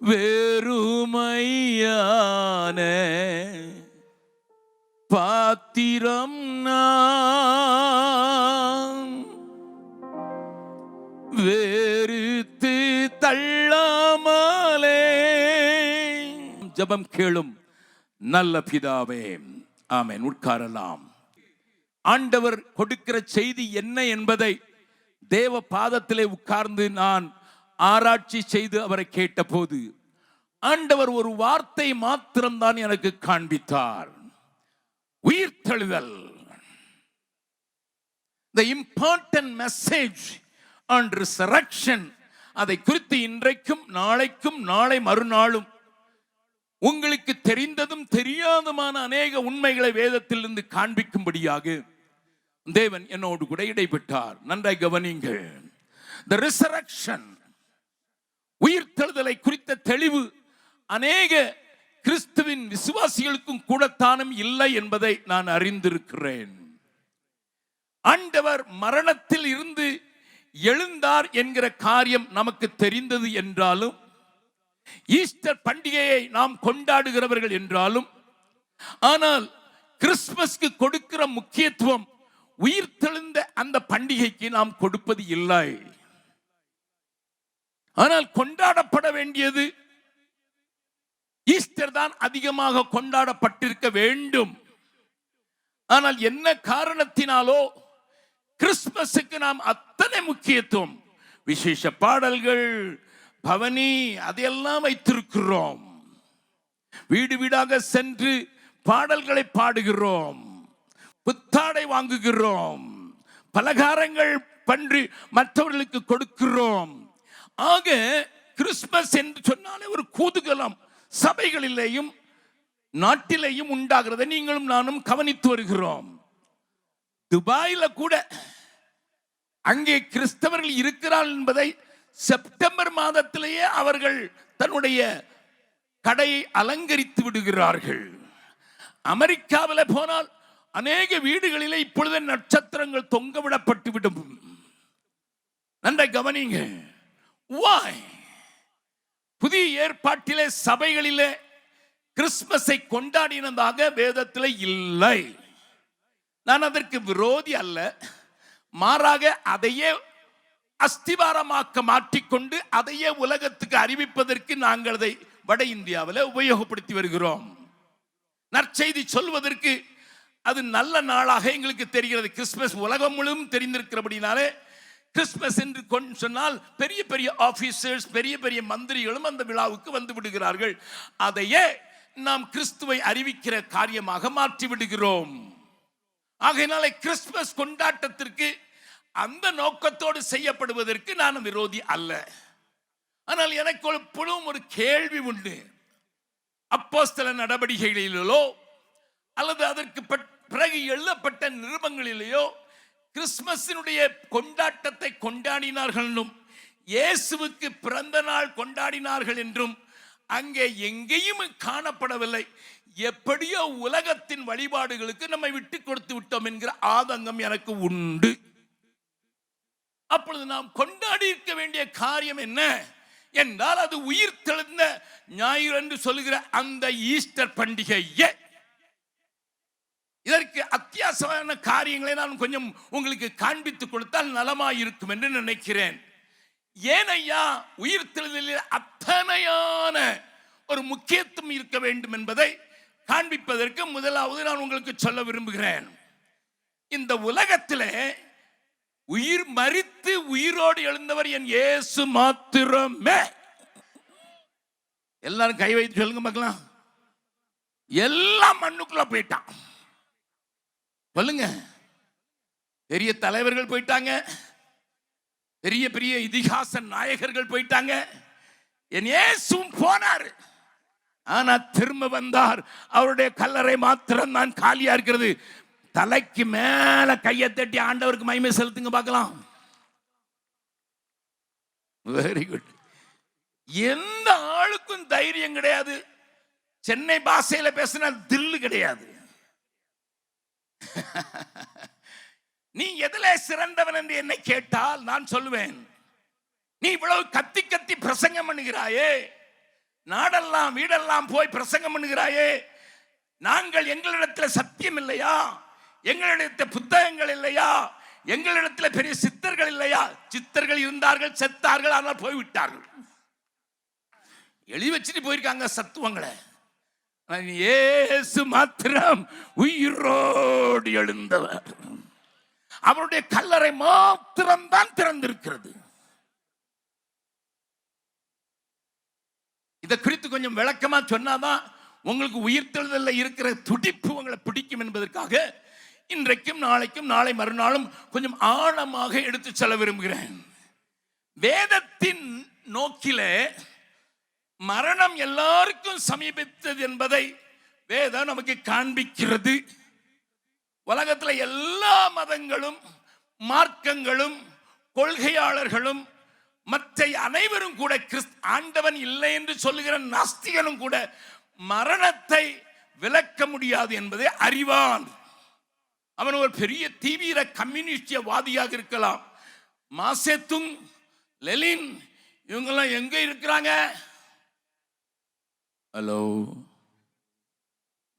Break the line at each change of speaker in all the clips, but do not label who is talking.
வெறுமையான பாத்திரம் நான் வெறுத்து தள்ளாமலே. ஜெபம் கேளும் நல்ல பிதாவே. ஆமென். உட்காரலாம். ஆண்டவர் கொடுக்கிற செய்தி என்ன என்பதை தேவ பாதத்திலே உட்கார்ந்து நான் ஆராய்ச்சி செய்து அவரை கேட்டபோது ஆண்டவர் ஒரு வார்த்தை மாத்திரம்தான் எனக்கு காண்பித்தார். உயிர்த்தெழுதல். The important message on resurrection. அதை குறித்து இன்றைக்கும் நாளைக்கும் நாளை மறுநாளும் உங்களுக்கு தெரிந்ததும் தெரியாதமான அநேக உண்மைகளை வேதத்திலிருந்து காண்பிக்கும்படியாக தேவன் என்னோடு கூட இடைப்பட்டார். நன்றாய் கவனிங்கள். The resurrection, உயிர்த்தெழுதலை குறித்த தெளிவு அநேக கிறிஸ்துவின் விசுவாசிகளுக்கும் கூடத்தானும் இல்லை என்பதை நான் அறிந்திருக்கிறேன். ஆண்டவர் மரணத்தில் இருந்து எழுந்தார் என்கிற காரியம் நமக்கு தெரிந்தது என்றாலும், ஈஸ்டர் பண்டிகையை நாம் கொண்டாடுகிறவர்கள் என்றாலும், ஆனால் கிறிஸ்துமஸ்க்கு கொடுக்கிற முக்கியத்துவம் உயிர்த்தெழுந்த அந்த பண்டிகைக்கு நாம் கொடுப்பது இல்லை. ஆனால் கொண்டாடப்பட வேண்டியது ஈஸ்டர் தான் அதிகமாக கொண்டாடப்பட்டிருக்க வேண்டும். ஆனால் என்ன காரணத்தினாலோ கிறிஸ்துமஸுக்கு நாம் அத்தனை முக்கியத்துவம், விசேஷ பாடல்கள், பவனி அதையெல்லாம் வைத்திருக்கிறோம். வீடு வீடாக சென்று பாடல்களை பாடுகிறோம், புத்தாடை வாங்குகிறோம், பலகாரங்கள் பண்ணி மற்றவர்களுக்கு கொடுக்கிறோம். ஆக கிறிஸ்துமஸ் என்று சொன்னாலே ஒரு குதூகலம் சபைகளிலேயும் நாட்டிலேயும் உண்டாகிறதை நீங்களும் நானும் கவனித்து வருகிறோம். துபாயில கூட அங்கே கிறிஸ்தவர்கள் இருக்கிறார்கள் என்பதை செப்டம்பர் மாதத்திலேயே அவர்கள் தன்னுடைய கடையை அலங்கரித்து விடுகிறார்கள். அமெரிக்காவில் போனால் அநேக வீடுகளிலே இப்பொழுது நட்சத்திரங்கள் தொங்க விடப்பட்டு விடும். நன்றாய் கவனிங்க. Why? புதிய ஏற்பாட்டிலே சபைகளிலே கிறிஸ்துமஸை கொண்டாடினதாக வேதத்திலே இல்லை. நான் அதற்கு விரோதி அல்ல. மாறாக அதையே அஸ்திவாரமாக்க மாற்றிக்கொண்டு அதையே உலகத்துக்கு அறிவிப்பதற்கு நாங்கள் அதை வட இந்தியாவில் உபயோகப்படுத்தி வருகிறோம். நற்செய்தி சொல்வதற்கு அது நல்ல நாளாக எங்களுக்கு தெரிகிறது. கிறிஸ்துமஸ் உலகம் முழுவதும் தெரிந்திருக்கிறபடினாலே கிறிஸ்துமஸ் என்று சொன்னால் பெரிய பெரிய ஆபீசர்ஸ், பெரிய பெரிய மந்திரிகளும் அந்த விழாவுக்கு வந்து விடுகிறார்கள். அதையே நாம் கிறிஸ்துவை அறிவிக்கிற காரியமாக மாற்றி விடுகிறோம். ஆகையினாலே கிறிஸ்துமஸ் கொண்டாட்டத்திற்கு அந்த நோக்கத்தோடு செய்யப்படுவதற்கு நான் விரோதி அல்ல. ஆனால் எனக்கு எப்பொழுதும் ஒரு கேள்வி உண்டு. அப்போஸ்தல நடவடிக்கைகளிலோ அல்லது அதற்கு பிறகு எழுதப்பட்ட நிருபங்களிலேயோ கிறிஸ்துமஸினுடைய கொண்டாட்டத்தை கொண்டாடினார்கள் என்றும் இயேசுவுக்கு பிறந்த நாள் கொண்டாடினார்கள் என்றும் அங்கே எங்கேயும் காணப்படவில்லை. எப்படியோ உலகத்தின் வழிபாடுகளுக்கு நம்மை விட்டு கொடுத்து விட்டோம் என்கிற ஆதங்கம் எனக்கு உண்டு. அப்பொழுது நாம் கொண்டாடி இருக்க வேண்டிய காரியம் என்ன என்றால், அது உயிர்த்தெழுந்த ஞாயிறு என்று சொல்லுகிற அந்த ஈஸ்டர் பண்டிகையே. இதற்கு அத்தியாவசியமான காரியங்களை நான் கொஞ்சம் உங்களுக்கு காண்பித்துக் கொடுத்தால் நலமாயிருக்கும் என்று நினைக்கிறேன். ஏனையா உயிர்த்தெழுதலில் அத்தனையான ஒரு முக்கியத்துவம் இருக்க வேண்டும் என்பதை காண்பிப்பதற்கு முதலாவது நான் உங்களுக்கு சொல்ல விரும்புகிறேன். இந்த உலகத்திலே உயிர் மரித்து உயிரோடு எழுந்தவர் என் இயேசு மாத்திரமே. எல்லாரும் கை வைத்து சொல்லுங்க பார்க்கலாம். எல்லாம் மண்ணுக்குள்ள போயிட்டான். சொல்லுங்க. பெரிய தலைவர்கள் போயிட்டாங்க, பெரிய பெரிய இதிகாச நாயகர்கள் போயிட்டாங்க, என் இயேசுவும் போனார். ஆனா திரும்ப வந்தார். அவருடைய கல்லறை மாத்திரம் தான் காலியா இருக்கிறது. தலைக்கு மேல கையை தட்டி ஆண்டவருக்கு மகிமை செலுத்துங்க பார்க்கலாம். Very good. எந்த ஆளுக்கும் தைரியம் கிடையாது. சென்னை பாஷையில பேசினா தில்லு கிடையாது. நீ எதிலே சிறந்தவன் என்று என்னை கேட்டால் நான் சொல்லுவேன், நீ இவ்வளவு கத்தி கத்தி பிரசங்கம் பண்ணுகிறாயே, நாடெல்லாம் வீடெல்லாம் போய் பிரசங்கம் பண்ணுகிறாயே, நாங்கள் எங்களிடத்தில் சத்தியம் இல்லையா? எங்களிடத்தில் புத்தகங்கள் இல்லையா? எங்களிடத்தில் பெரிய சித்தர்கள் இல்லையா? சித்தர்கள் இருந்தார்கள், செத்தார்கள், ஆனால் போய்விட்டார்கள். எழுதி வச்சுட்டு போயிருக்காங்க சத்துவங்களை. இயேசு மாத்திரம் உயிரோடு எழுந்தவர். அவருடைய கல்லறை மாத்திரம் தான் திறந்திருக்கிறது. இதை குறித்து கொஞ்சம் விளக்கமா சொன்னாதான் உங்களுக்கு உயிர்த்தெழுதலில் இருக்கிற துடிப்பு உங்களை பிடிக்கும் என்பதற்காக இன்றைக்கும் நாளைக்கும் நாளை மறுநாளும் கொஞ்சம் ஆழமாக எடுத்து செல்ல விரும்புகிறேன். வேதத்தின் நோக்கிலே மரணம் எல்லாருக்கும் சமீபித்தது என்பதை வேதம் நமக்கு காண்பிக்கிறது. உலகத்தில் எல்லா மதங்களும் மார்க்கங்களும் கொள்கையாளர்களும் மற்ற அனைவரும் கூட ஆண்டவன் இல்லை என்று சொல்லுகிற நாஸ்திகனும் கூட மரணத்தை விலக்க முடியாது என்பதை அறிவான். அவன் ஒரு பெரிய தீவிர கம்யூனிஸ்டியவாதியாக இருக்கலாம். மாசேத்துங், லெனின் இவங்கெல்லாம் எங்க இருக்கிறாங்க? ஹலோ,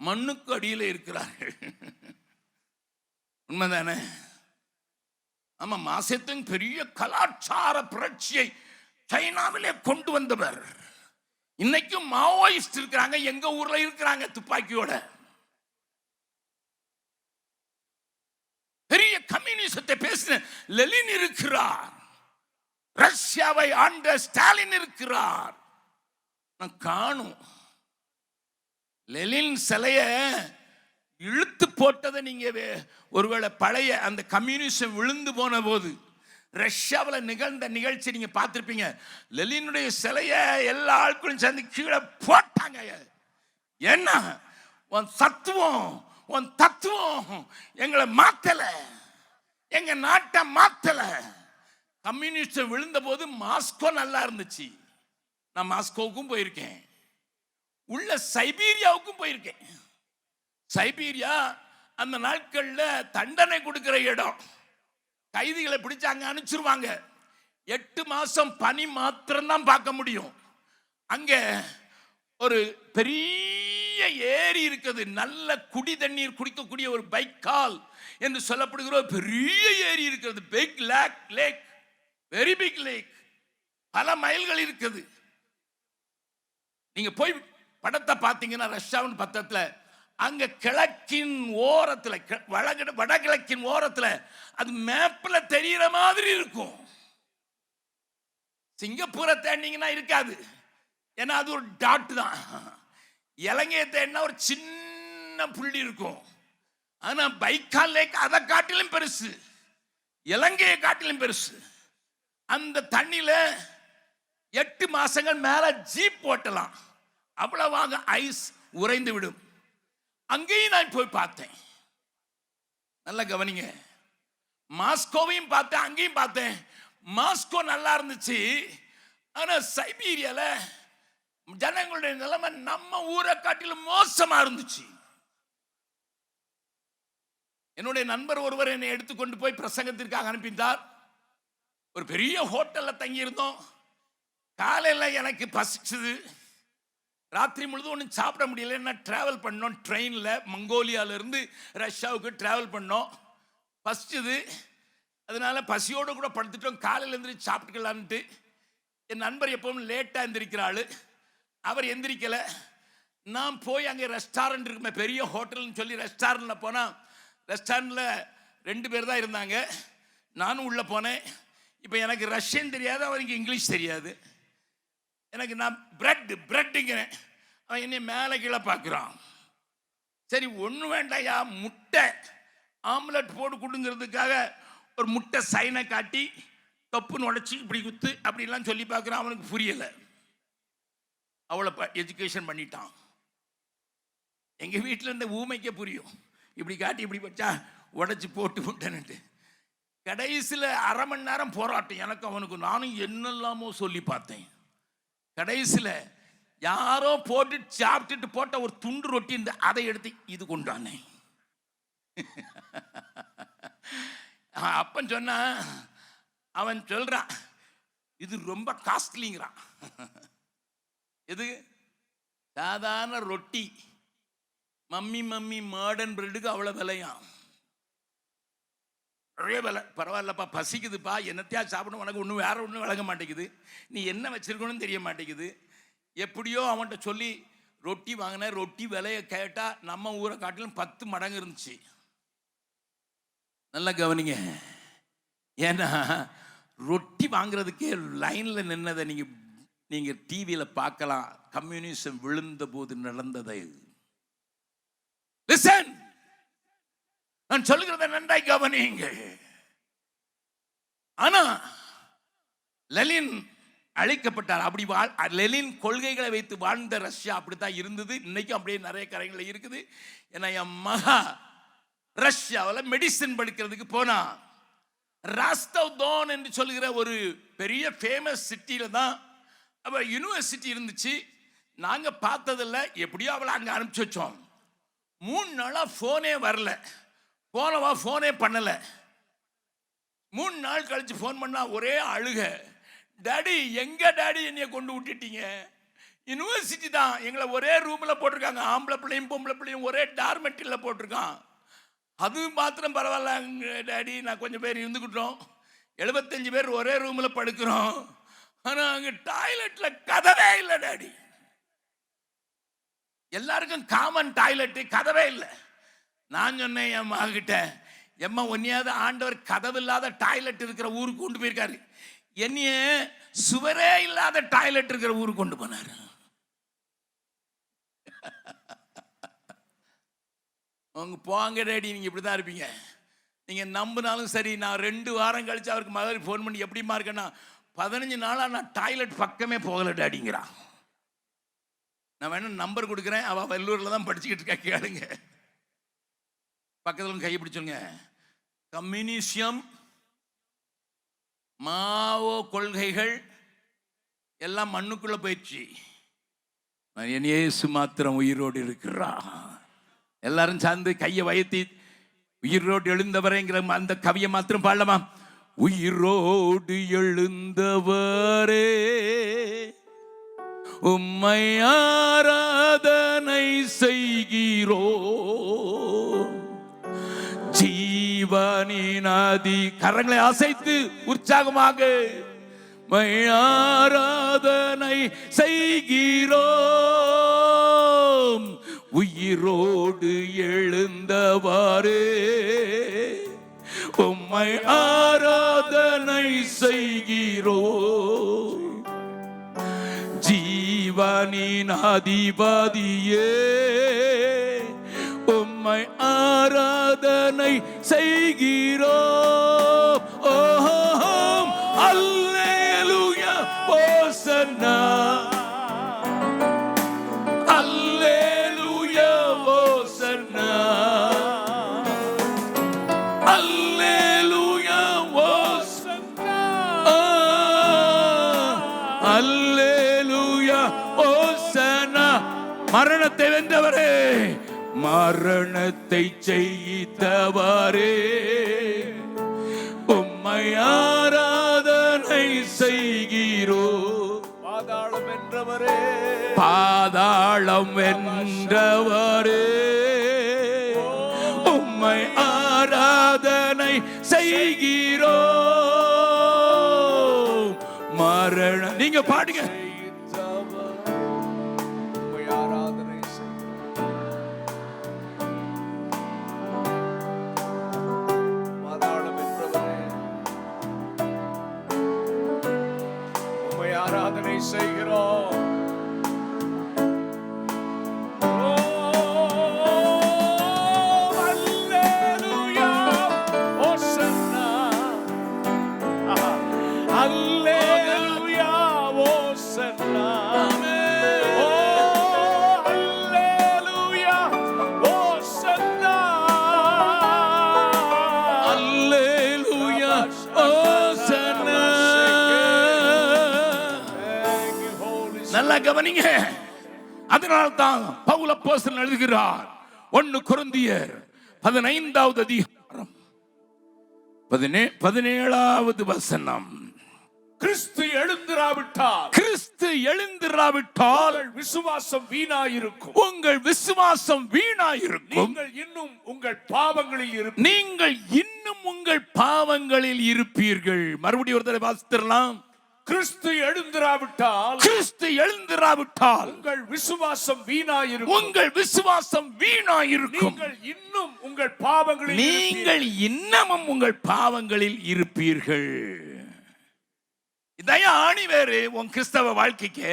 மண்ணுக்கு அடியில் இருக்கிறார்கள். உண்மைதானே? ஆமா, மாசேத்துங் பெரிய கலாச்சார புரட்சியை சைனாவிலே கொண்டு வந்தவர். இன்னைக்கும் மாவோயிஸ்ட் இருக்கிறாங்க, எங்க ஊர்ல இருக்கிறாங்க துப்பாக்கியோட. பெரிய கம்யூனிசத்தை பேசின லெனின் இருக்கிறார். ரஷ்யாவை ஆண்ட ஸ்டாலின் இருக்கிறார். நான் காணும் லெனின் சிலைய இழுத்து போட்டதை நீங்க ஒருவேளை பழைய அந்த கம்யூனிசம் விழுந்து போன போது ரஷ்யாவில் நிகழ்ந்த நிகழ்ச்சி நீங்க பார்த்திருப்பீங்க. லெனினுடைய சிலைய எல்லா ஆட்களும் சேர்ந்து கீழே போட்டாங்க. என்ன உன் தத்துவம், உன் தத்துவம் எங்களை மாத்தல, எங்க நாட்டை மாத்தல. கம்யூனிஸ்ட் விழுந்த போது மாஸ்கோ நல்லா இருந்துச்சு. நான் மாஸ்கோவுக்கும் போயிருக்கேன், உள்ள சைபீரியாவுக்கும் போயிருக்கேன். சைபீரியா அந்த நாட்கள்ல தண்டனை கொடுக்கிற இடம். கைதிகளை பிடிச்சாங்க அனுப்பிச்சிருவாங்க. 8 மாசம் பனி மாத்திரம் தான் பார்க்க முடியும். அங்க ஒரு பெரிய ஏரி இருக்குது, நல்ல குடி தண்ணீர் குடிக்கக்கூடிய ஒரு பைக்கால் என்று சொல்லப்படுகிற ஒரு பெரிய ஏரி இருக்கிறது. Big lake, very big lake, பல மைல்கள் இருக்குது. நீங்க போய் படத்தை பார்த்தீங்கன்னா ரஷ்யாவின் பக்கத்துல அங்க கிழக்கின் ஓரத்துல, வடகிழக்கின் ஓரத்துல அது மேப்ல தெரிகிற மாதிரி இருக்கும். சிங்கப்பூரை தேடினீங்கன்னா இருக்காது, ஏன்னா அது ஒரு டாட் தான். இலங்கையை தேடினா ஒரு சின்ன புள்ளி இருக்கும். ஆனா பைக்கால் லேக் அதை காட்டிலும் பெருசு, இலங்கையை காட்டிலும் பெருசு. அந்த தண்ணியில 8 மாசங்கள் மேல ஜீப் ஓட்டலாம், அவ்வளவாக ஐஸ் உறைந்து விடும். அங்கேயும் நான் போய் பார்த்தேன். நல்லா கவனிங்க, மாஸ்கோவையும் பார்த்தேன், அங்கேயும் பார்த்தேன். மாஸ்கோ நல்லா இருந்துச்சு. ஆனா சைபீரியால ஜனங்களுடைய நிலைமை நம்ம ஊரை காட்டிலும் மோசமா இருந்துச்சு. என்னுடைய நண்பர் ஒருவர் என்னை எடுத்துக்கொண்டு போய் பிரசங்கத்திற்காக அனுப்பினார். ஒரு பெரிய ஹோட்டல்ல தங்கி இருந்தோம். காலையில எனக்கு பசிச்சது, ராத்திரி முழுதும் ஒன்றும் சாப்பிட முடியல. என்ன டிராவல் பண்ணோம் ட்ரெயினில், மங்கோலியாவிலிருந்து ரஷ்யாவுக்கு டிராவல் பண்ணோம். பசிச்சது, அதனால பசியோடு கூட படுத்துட்டோம். காலையில் எந்திரிச்சு சாப்பிட்டுக்கலான்ட்டு என் நண்பர் எப்பவும் லேட்டாக எந்திரிக்கிறாள், அவர் எந்திரிக்கலை. நான் போய் அங்கே ரெஸ்டாரண்ட் இருக்குமே, பெரிய ஹோட்டல்னு சொல்லி ரெஸ்டாரண்ட்டில் போனால் ரெஸ்டாரண்ட்டில் 2 பேர் தான் இருந்தாங்க. நானும் உள்ளே போனேன். இப்போ எனக்கு ரஷ்யன் தெரியாது, அவருக்கு இங்கிலீஷ் தெரியாது. எனக்கு நான் பிரெட்டுங்கிறேன், அவன் என்னை மேலே கீழே பார்க்குறான். சரி ஒன்றும் வேண்டாயா, முட்டை ஆம்லெட் போட்டு கொடுங்கிறதுக்காக ஒரு முட்டை சைனை காட்டி தொப்புன்னு உடச்சி இப்படி குத்து அப்படிலாம் சொல்லி பார்க்குறான். அவனுக்கு புரியலை, அவளை எஜுகேஷன் பண்ணிட்டான். எங்கள் வீட்டில் இருந்த ஊமைக்கே புரியும், இப்படி காட்டி இப்படி வச்சா உடச்சி போட்டு விட்டேன்னுட்டு. கடைசியில் அரை மணி நேரம் போராட்டம் எனக்கு அவனுக்கு. நானும் என்னெல்லாமோ சொல்லி பார்த்தேன். கடைசியில் யாரோ போட்டு சாப்பிட்டுட்டு போட்ட ஒரு துண்டு ரொட்டி இந்த அதை எடுத்து இது கொண்டானே. அப்பன் சொன்னா, அவன் சொல்றான் இது ரொம்ப காஸ்ட்லிங்கிறான். இது சாதாரண ரொட்டி மம்மி மாடர்ன் பிரெட்டுக்கு அவ்வளோ விலையாம். நிறைய விலை. பரவாயில்லப்பா, பசிக்குதுப்பா, என்னத்தையா சாப்பிடணும், உனக்கு ஒன்றும் வேற ஒன்றும் விளங்க மாட்டேங்குது, நீ என்ன வச்சிருக்கணும்னு தெரிய மாட்டேங்குது. எப்படியோ அவன்கிட்ட சொல்லி ரொட்டி வாங்கினேன். ரொட்டி விலையை கேட்டால் நம்ம ஊரை காட்டிலும் 10 மடங்கு இருந்துச்சு. நல்லா கவனிங்க. ஏன்னா ரொட்டி வாங்குறதுக்கே லைனில் நின்னதை நீங்கள் டிவியில் பார்க்கலாம். கம்யூனிசம் விழுந்த போது நடந்ததை லிசன், நான் சொல்லுகிறத நன்றாய் கவனியுங்கள். ஆனா லெனின் அழைக்கப்பட்டார். அப்படி லெனின் கொள்கைகளை வைத்து வாழ்ந்த ரஷ்யா அப்படித்தான் இருந்தது. இன்னைக்கும் அப்படியே நிறைய கரைகள் இருக்குது. ஏன்னா என் மகா ரஷ்யாவில் மெடிசின் படிக்கிறதுக்கு போனா ராஸ்தவ் தோன் என்று சொல்லுகிற ஒரு பெரிய ஃபேமஸ் சிட்டியில தான் அவ யூனிவர்சிட்டி இருந்துச்சு. நாங்க பார்த்ததில்ல, எப்படியோ அவளை அங்க அனுப்பிச்சு வச்சோம். 3 நாளா போனே வரல, போனவா போனே பண்ணல. 3 நாள் கழிச்சு போன் பண்ணா ஒரே அழுக. டாடி, எங்க டாடி என்னைய கொண்டு விட்டுட்டீங்க? யூனிவர்சிட்டி தான், எங்களை ஒரே ரூம்ல போட்டிருக்காங்க, ஆம்பளை பிள்ளையும் பொம்பளை பிள்ளையும் ஒரே டார்மெட்டில் போட்டிருக்கான். அது மாத்திரம் பரவாயில்ல டாடி, நான் கொஞ்சம் பேர் இருந்துக்கிட்டோம், 75 பேர் ஒரே ரூம்ல படுக்கிறோம். ஆனா அங்க டாய்லெட்ல கதவே இல்லை டாடி. எல்லாருக்கும் காமன் டாய்லெட், கதவே இல்லை. நான் சொன்னேன் என் மகிட்ட, எம்மா ஒன்னையாவது ஆண்டவர் கதவு இல்லாத டாய்லெட் இருக்கிற ஊருக்கு கொண்டு போயிருக்காரு, என்னைய சுவரே இல்லாத டாய்லெட் இருக்கிற ஊருக்கு கொண்டு போனாரு. அவங்க போங்க டேடி, நீங்க இப்படிதான் இருப்பீங்க, நீங்க நம்பினாலும் சரி. நான் 2 வாரம் கழிச்சு அவருக்கு மகள் போன் பண்ணி எப்படிமா இருக்கேன்னா, 15 நாளா நான் டாய்லெட் பக்கமே போகல டாடிங்கிறான். நான் வேணா நம்பர் கொடுக்குறேன், அவ வெள்ளூர்ல தான் படிச்சுக்கிட்டு இருக்கா, கேளுங்க. பக்கத்துல கையை பிடிச்சுங்க. கம்யூனிசம், மாவோ கொள்கைகள் எல்லாம் மண்ணுக்குள்ள போயிடுச்சு. இயேசு மாத்திரம் உயிரோடு இருக்கிறா. எல்லாரும் சார்ந்து கையை வயத்தி உயிரோடு எழுந்தவரேங்கிற அந்த கவியை மாத்திரம் பாடலாமா? உயிரோடு எழுந்தவரே உம்மை ஆராதனை செய்கிறோம், ஜீவனின் ஆதி. கரங்களை அசைத்து உற்சாகமாக உம்மை ஆராதனை செய்கிறோம், உயிரோடு எழுந்தவாறே உம்மை ஆராதனை செய்கிறோம், ஜீவனின் அதிபதியே உம்மை ஆராதனை செய்கிறோம். ஓம் அல்லேலூயா ஓசன்னா, அல்லேலூயா ஓசன்னா, அல்லேலூயா ஓசன்னா, அல்லேலூயா ஓசன்னா. மரணத்தை வென்றவரே, மரணத்தை ஜெயித்தவரே உம்மை ஆராதனை செய்கிறோம், பாதாளம் வென்றவரே, பாதாளம் வென்றவரே உம்மை ஆராதனை செய்கிறோம். மரணம் நீங்க பாடுங்க. ஆராதனை செய்கிறோம். அல்லேலூயா ஓசன்னா, அல்லேலூயா ஓசன்னா, அல்லேலூயா ஓசன்னா, அல்லேலூயா ஓசன்னா. நல்லா கவனிங்க. அதனால்தான் பவுல் அப்போஸ்தலன் எழுதுகிறார் 1 கொரிந்தியர் 15வது அதிகாரம் 17வது வசனம்,
கிறிஸ்து எழுந்திராவிட்டால் விசுவாசம் வீணாயிருக்கும்.
உங்கள் விசுவாசம் வீணாயிருக்கும்.
நீங்கள் இன்னும் உங்கள் பாவங்களில்
இருப்பீர்கள். மறுபடியும் ஒரு தடவை வாசித்திரலாம்.
கிறிஸ்து எழுந்திராவிட்டால்
உங்கள் விசுவாசம் வீணாயிருக்கும். நீங்கள் இன்னமும் உங்கள் பாவங்களில் இருப்பீர்கள். இதையா ஆணி வேறு உன் கிறிஸ்தவ வாழ்க்கைக்கு.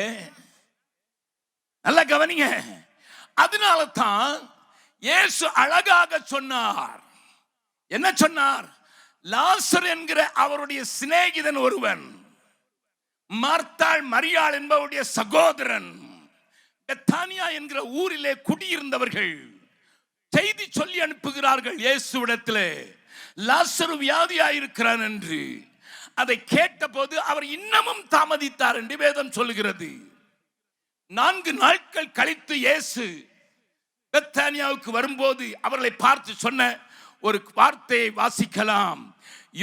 நல்லா கவனிங்க. அதனால தான் இயேசு அழகாக சொன்னார். என்ன சொன்னார்? லாசர் என்கிற அவருடைய சிநேகிதன் ஒருவன், மார்த்தாள் மரியாள் என்பவருடைய சகோதரன், பெத்தானியா என்கிற ஊரிலே குடியிருந்தவர்கள் செய்தி சொல்லி அனுப்புகிறார்கள் இயேசுவிடத்திலே, லாசரு வியாதியாயிருக்கிறான் என்று. அதை கேட்டபோது அவர் இன்னமும் தாமதித்தார் என்று வேதம் சொல்லுகிறது. 4 நாட்கள் கழித்து இயேசு பெத்தானியாவுக்கு வரும்போது அவர்களை பார்த்து சொன்ன ஒரு வார்த்தையை வாசிக்கலாம்.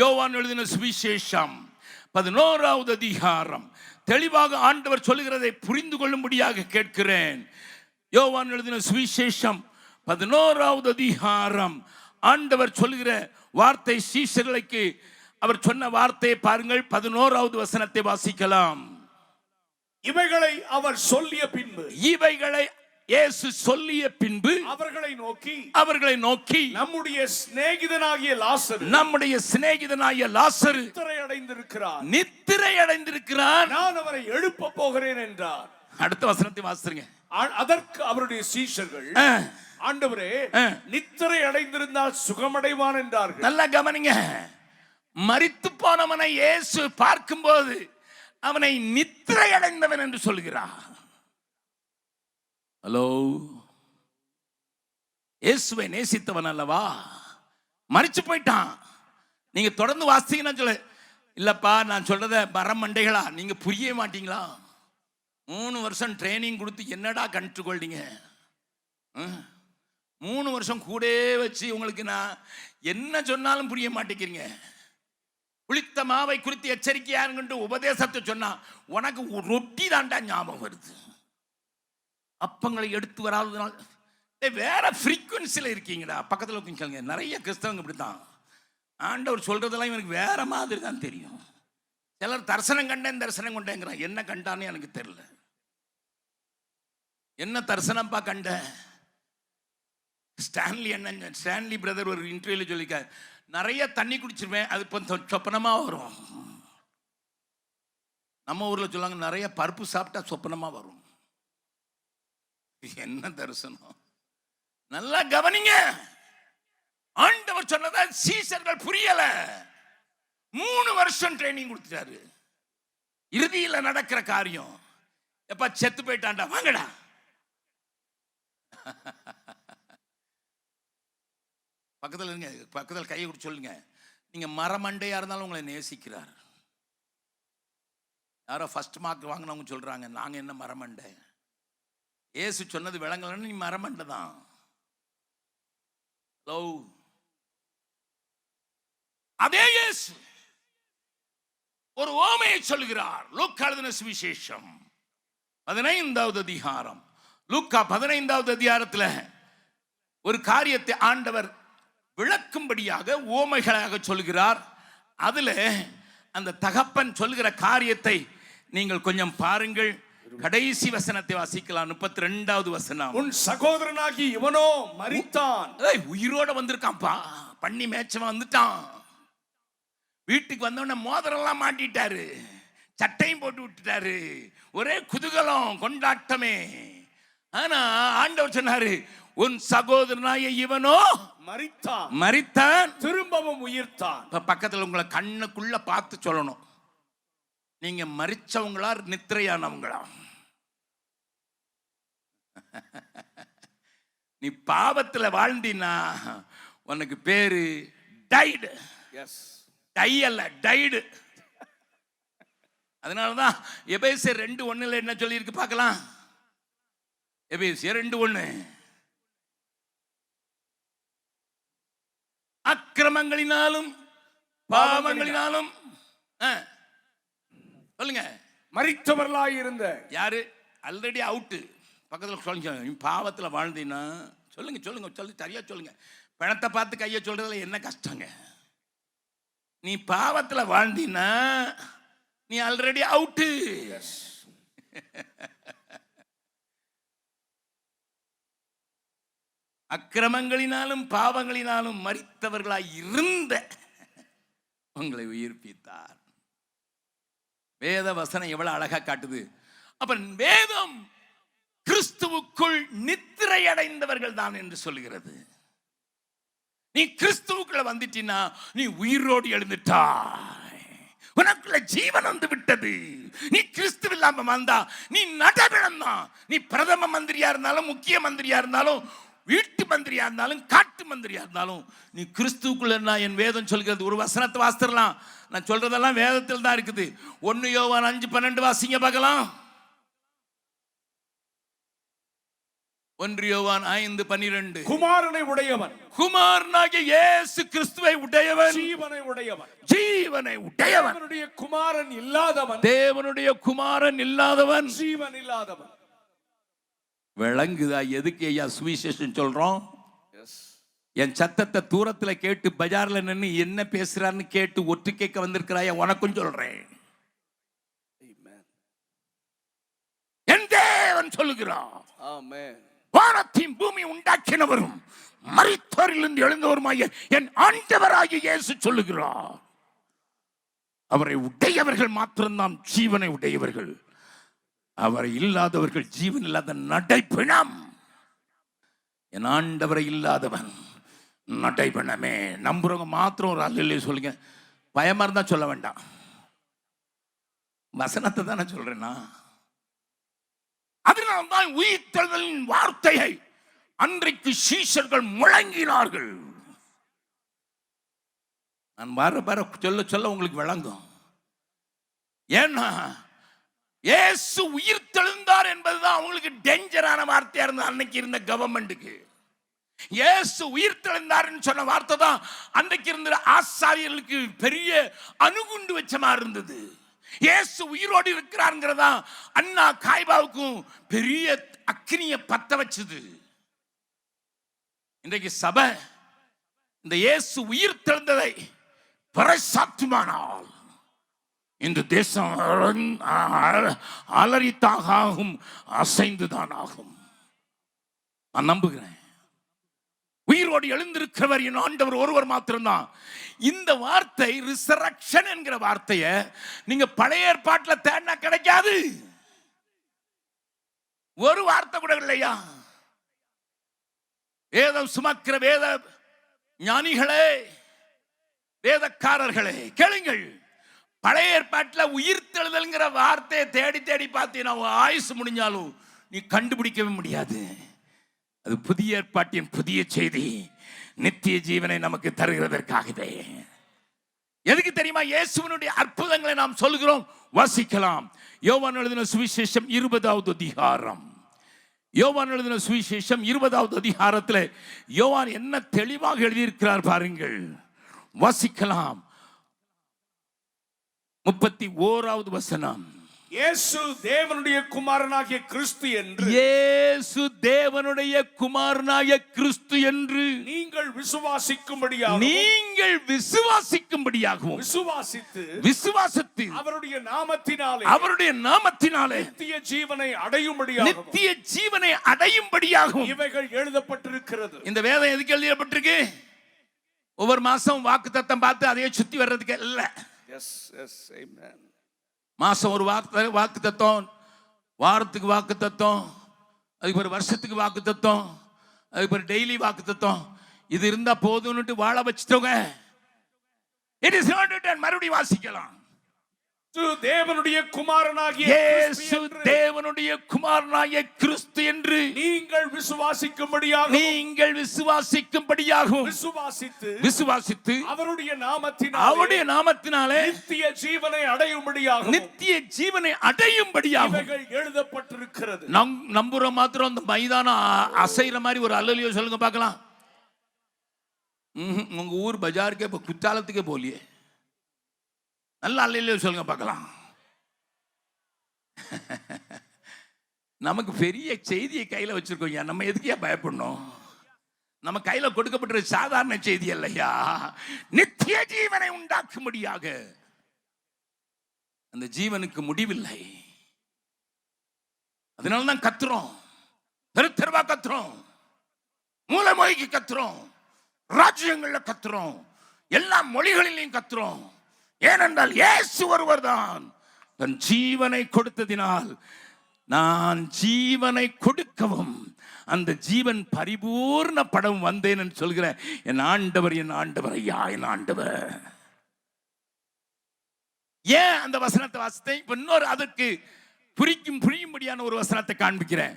யோவான் எழுதின சுவிசேஷம் 11வது அதிகாரம். தெளிவாக ஆண்டவர் சொல்லுகிறதை புரிந்து கொள்ளும்படியாக கேட்கிறேன். யோவான் எழுதின சுவிசேஷம் 11வது அதிகாரம். ஆண்டவர் சொல்லுகிற வார்த்தை சீஷர்களுக்கு அவர் சொன்ன வார்த்தையை பாருங்கள். 11வது வசனத்தை வாசிக்கலாம்.
இவைகளை அவர் சொல்லிய பின்பு,
இவைகளை இயேசு சொல்லிய பின்பு
அவர்களை நோக்கி
நம்முடைய சிநேகிதனாகிய லாசரு நித்திரை அடைந்திருக்கிறார்,
நான் அவரை எழுப்ப போகிறேன் என்றார்.
அடுத்த வசனத்தை வாசிங்க.
அதற்கு அவருடைய சீஷர்கள், ஆண்டவரே, நித்திரை அடைந்திருந்தால் சுகமடைவான் என்றார்கள்.
நல்லா கவனிங்க. மரித்து போனவனை இயேசு பார்க்கும்போது அவனை நித்திரை அடைந்தவன் என்று சொல்கிறார். ஹலோ, இயேசுவை நேசித்தவன் அல்லவா? மரிச்சு போயிட்டான். நீங்க தொடர்ந்து வாசிங்கன்னா சொல்ல, இல்லப்பா நான் சொல்றத மரம் மண்டைகளா நீங்க புரிய மாட்டீங்களா? 3 வருஷம் ட்ரைனிங் கொடுத்து என்னடா கற்றுக்கொள்றீங்க? 3 வருஷம் கூட வச்சு உங்களுக்கு நான் என்ன சொன்னாலும் புரிய மாட்டேங்கிறீங்க. புளித்த மாவை குறித்து எச்சரிக்கையாருங்கன்று உபதேசத்தை சொன்னா உனக்கு ரொட்டி தாண்டா ஞாபகம் வருது. அப்பங்களை எடுத்து வராததுனால வேற ஃப்ரீக்வன்சியில் இருக்கீங்கடா. பக்கத்தில் உட்காந்துங்க. நிறைய கிறிஸ்தவங்க இப்படித்தான். ஆண்டவர் சொல்றதெல்லாம் இவனுக்கு வேற மாதிரி தான் தெரியும். சிலர் தரிசனம் கொண்டேங்கிறான். என்ன கண்டான்னு எனக்கு தெரியல. என்ன தரிசனம்ப்பா கண்ட? ஸ்டான்லி பிரதர் ஒரு இன்டர்வியூல சொல்லிக்க, நிறைய தண்ணி குடிச்சிருவேன், அது இப்போ சொப்பனமா வரும். நம்ம ஊர்ல சொல்லுவாங்க நிறைய பருப்பு சாப்பிட்டா சொப்பனமா வரும். என்ன தரிசனம்? நல்லா கவனிங்க. ஆண்டவர் சொன்னதா சீஷர்கள் புரியல. 3 வருஷம் ட்ரைனிங் கொடுத்துட்டாரு. இறுதியில் நடக்கிற காரியம், எப்ப செத்து போயிட்டான்டா வாங்கடா. பக்கத்தில் இருங்க, பக்கத்தில் கையை கொடுத்து சொல்லுங்க, நீங்க மரமண்டையா இருந்தாலும் உங்களை நேசிக்கிறார். யாரோ ஃபர்ஸ்ட் மார்க் வாங்கினவங்க சொல்றாங்க, நாங்க என்ன மரமண்டை? ஏசு சொன்னது விளங்கலன்னு நீ மரமண்டை தான். அதே இயேசு ஒரு ஓமையை சொல்கிறார். லூக்கா எழுதின சுவிசேஷம் 15வது அதிகாரம். லூக்கா 15வது அதிகாரத்தில் ஒரு காரியத்தை ஆண்டவர் விளக்கும்படியாக ஓமைகளாக சொல்கிறார். அதுல அந்த தகப்பன் சொல்கிற காரியத்தை நீங்கள் கொஞ்சம் பாருங்கள். கடைசி வசனத்தை வாசிக்கலாம். 32வது வசனம்.
உன் சகோதரனாகி இவனோ மரித்தான்.
உயிரோட வந்திருக்கான்ப்பா. பண்ணி மேய்ச்சவன் வந்துட்டான். வீட்டுக்கு வந்தவன மோதிரெல்லாம் மாட்டிட்டாரு, சட்டையும் போட்டு விட்டுட்டாரு. ஒரே குதூகலம், கொண்டாட்டமே. ஆனா ஆண்டவர் சொன்னாரு, உன் சகோதரனாய இவனோ மரித்தான்,
திரும்பவும் உயிர்த்தான்.
பக்கத்தில் உங்களை கண்ணுக்குள்ள பார்த்து சொல்லணும், நீங்க மரிச்சவங்களா நித்திரையானவங்களா? நீ பாவத்தில் வாழ்ந்தினா உனக்கு பேரு டைடு. டை அல்ல, டைடு. அதனாலதான் எபேசியர் 2:1 என்ன சொல்லி இருக்கு பார்க்கலாம். எபேசியர் 2:1, அக்கிரமங்களினாலும் பாவங்களினாலும் சொல்லுங்க.
மரித்தவர்களாய் இருந்த
யாரு? Already out. பக்கத்தில் சொல்லுங்க. நீ பாவத்தில் வாழ்ந்தீன்னா சொல்லுங்க சொல்லுங்க சொல்லு, சரியா சொல்லுங்க. பணத்தை பார்த்து கையை சொல்றதுல என்ன கஷ்டங்க? நீ பாவத்தில் வாழ்ந்தீன்னா நீ ஆல்ரெடி அவுட்டு. அக்கிரமங்களினாலும் பாவங்களினாலும் மரித்தவர்களாய் இருந்த உங்களை உயிர்ப்பித்தார். வேத வசனம் எவ்வளவு அழகா காட்டுது. அப்ப வேதம் கிறிஸ்துவுக்குள் நித்திரை அடைந்தவர்கள் தான் என்று சொல்லுகிறது. நீ கிறிஸ்துவுக்குள்ள வந்துட்டீன்னா நீ உயிரோடு எழுந்துட்டாய். உனக்குள்ள ஜீவன் வந்து விட்டது. நீ கிறிஸ்து இல்லாம வந்தா நீ நடைபெணம் தான். நீ பிரதம மந்திரியா இருந்தாலும், முக்கிய மந்திரியா இருந்தாலும், வீட்டு மந்திரியா இருந்தாலும், காட்டு மந்திரியா இருந்தாலும், நீ கிறிஸ்துவுக்குள்ள என் வேதம் சொல்கிறது. ஒரு வசனத்தை வாசிடலாம். நான் சொல்றதெல்லாம் வேதத்தில் தான் இருக்குது. 1 யோவான் 5:12 வாசிங்க பார்க்கலாம். 1 யோவான் 5:12.
குமாரனை உடையவன்,
குமாரனாகிய இயேசு கிறிஸ்துவை உடையவன்,
ஜீவனை உடையவன்,
ஜீவனை உடையவன்.
தேவனுடைய குமாரன் இல்லாதவன்,
தேவனுடைய குமாரன் இல்லாதவன்,
ஜீவன் இல்லாதவன்.
விளங்குதா எதுக்கு ஐயா சுவிசேஷம் சொல்றோம்? என் சத்தத்தை தூரத்துல கேட்டு பஜார்ல நின்று என்ன பேசுறான்னு கேட்டு ஒட்டு கேட்க வந்திருக்கிறாயா? உனக்கும் சொல்றேன். என் தேவன் சொல்லுகிறான்.
ஆமென்.
வானத்தின் பூமி உண்டாக்கினவரும் மரித்தோரிலிருந்து எழுந்தவருமாய என் ஆண்டவராகிய இயேசு சொல்லுகிறார். அவரை உடையவர்கள் மாத்திரம்தான் ஜீவனை உடையவர்கள். அவரை இல்லாதவர்கள் ஜீவன் இல்லாத நடைபிணம். என் ஆண்டவரை இல்லாதவன் நடைபிணமே. நம்புறவங்க மாத்திரம் ஒரு அல்லையே சொல்லுங்க. பயமா இருந்தா சொல்ல வேண்டாம். வசனத்தை தானே சொல்றேன்னா. அதனால்தான் உயிர்த்தெழுதலின் வார்த்தையை அன்றைக்கு சீஷர்கள் முழங்கினார்கள். நான் வர சொல்ல சொல்ல உங்களுக்கு விளங்கும். ஏன்னா இயேசு உயிர்த்தெழுந்தார் என்பதுதான் அவங்களுக்கு டேஞ்சரான வார்த்தையா இருந்தது. அன்னைக்கு இருந்த கவர்மெண்ட்டுக்கு இயேசு உயிர்த்தெழுந்தார்னு சொன்ன வார்த்தை தான் அன்றைக்கு இருந்த ஆசாரியர்களுக்கு பெரிய அணுகுண்டு வச்ச மாதிரி இருந்தது. இயேசு உயிரோடு இருக்கிறார்ங்கிறதா அண்ணா காய்பாவுக்கும் பெரிய அக்னியை பத்த வச்சது. இன்றைக்கு சபை இந்த இயேசு உயிர் தெழுந்ததை பறைசாற்றுமானால் இந்த தேசம் அலறித்தாக ஆகும், அசைந்துதான் ஆகும். நான் நம்புகிறேன். உயிரோடு எழுந்திருக்கிறவர் என் ஆண்டவர் ஒருவர் மாத்திரம்தான். இந்த வார்த்தை ரிசரக்ஷன் என்கிற வார்த்தையை நீங்க பழைய ஏற்பாட்டில் தேடினா கிடைக்காது. ஒரு வார்த்தை கூட இல்லையா? வேதம் சுமக்கிற வேத ஞானிகளே, வேதக்காரர்களே கேளுங்கள். பழைய ஏற்பாட்டில் உயிர்த்தெழுதல்ங்கிற வார்த்தையை தேடி தேடி பார்த்தீங்கன்னா ஆயுசு முடிஞ்சாலும் நீ கண்டுபிடிக்கவே முடியாது. அது புதிய ஏற்பாட்டின் புதிய செய்தி, நித்திய ஜீவனை நமக்கு தருகிறதற்காகவே. எதுக்கு தெரியுமா? இயேசுவினுடைய அற்புதங்களை நாம் சொல்கிறோம். வாசிக்கலாம். யோவான் எழுதின சுவிசேஷம் 20வது அதிகாரம். யோவான் எழுதின சுவிசேஷம் 20வது அதிகாரத்தில் யோவான் என்ன தெளிவாக எழுதியிருக்கிறார் பாருங்கள். வாசிக்கலாம். 31வது வசனம்.
இயேசு தேவனுடைய குமாரனாகிய கிறிஸ்து என்று,
இயேசு தேவனுடைய குமாரனாகிய கிறிஸ்து என்று
நீங்கள் விசுவாசிக்கும்படியாக,
நீங்கள் விசுவாசிக்கும்படியாகவும், விசுவாசித்து
அவருடைய நாமத்தினாலே,
அவருடைய நாமத்தினாலே
நித்திய ஜீவனை அடையும்படியாக,
நித்திய ஜீவனை அடையும்படியாகவும்
இவைகள் எழுதப்பட்டிருக்கிறது.
இந்த வேதம் எதுக்கு எழுதப்பட்டிருக்கு? ஒவ்வொரு மாசம் வாக்குத்தத்தம் பார்த்து அதையே சுத்தி வர்றதுக்கு இல்ல. மாசம் ஒரு வாக்கு தத்துவம், வாரத்துக்கு வாக்கு தத்துவம், அதுக்கு ஒரு வருஷத்துக்கு வாக்கு தத்துவம், அதுக்கு ஒரு டெய்லி வாக்கு தத்துவம். இது இருந்தா போதும்னுட்டு வாழ வச்சுட்டோங்க. It is not written. மறுபடியும் வாசிக்கலாம்.
தேவனுடைய குமாரனாகிய
இயேசு தேவனுடைய குமாரனாகிய கிறிஸ்து என்று
நீங்கள் விசுவாசிக்கும்படியாக,
நீங்கள் விசுவாசிக்கும்படியாகவும், விசுவாசித்து அவருடைய நாமத்தினாலே
நித்திய ஜீவனை அடையும்படியாக,
நித்திய ஜீவனை அடையும்படியாக
இவைகள் எழுதப்பட்டிருக்கிறது.
நம்புற மாத்திரம் அந்த மைதானம் அசைற மாதிரி ஒரு அல்லலியோ சொல்லுங்க பார்க்கலாம். உங்க ஊர் பஜாருக்கே இப்ப குற்றாலத்துக்கே போலியே. நல்ல அல்லையிலே சொல்லுங்க பார்க்கலாம். நமக்கு பெரிய செய்தியை கையில வச்சிருக்கோம், நம்ம எதுக்கே பயப்படணும்? நம்ம கையில கொடுக்கப்பட்ட சாதாரண செய்தி இல்லையா, நித்திய ஜீவனை உண்டாக்கும்படியாக. அந்த ஜீவனுக்கு முடிவில்லை. அதனாலதான் கத்துறோம், தெருவா கத்துறோம், மூலமொழிக்கு கத்துறோம், ராஜ்யங்கள்ல கத்துறோம், எல்லா மொழிகளிலையும் கத்துறோம். ஏனென்றால் இயேசு ஒருவர் தான் தன் ஜீவனை கொடுத்ததினால் நான் ஜீவனை கொடுக்கவும் அந்த ஜீவன் பரிபூர்ண படம் வந்தேன் என்று சொல்கிற என் ஆண்டவர், என் ஆண்டவர், ஐயா என் ஆண்டவர். ஏன் அந்த வசனத்தை வாசித்தேன்? இப்ப இன்னொரு அதற்கு புரியும்படியான ஒரு வசனத்தை காண்பிக்கிறேன்.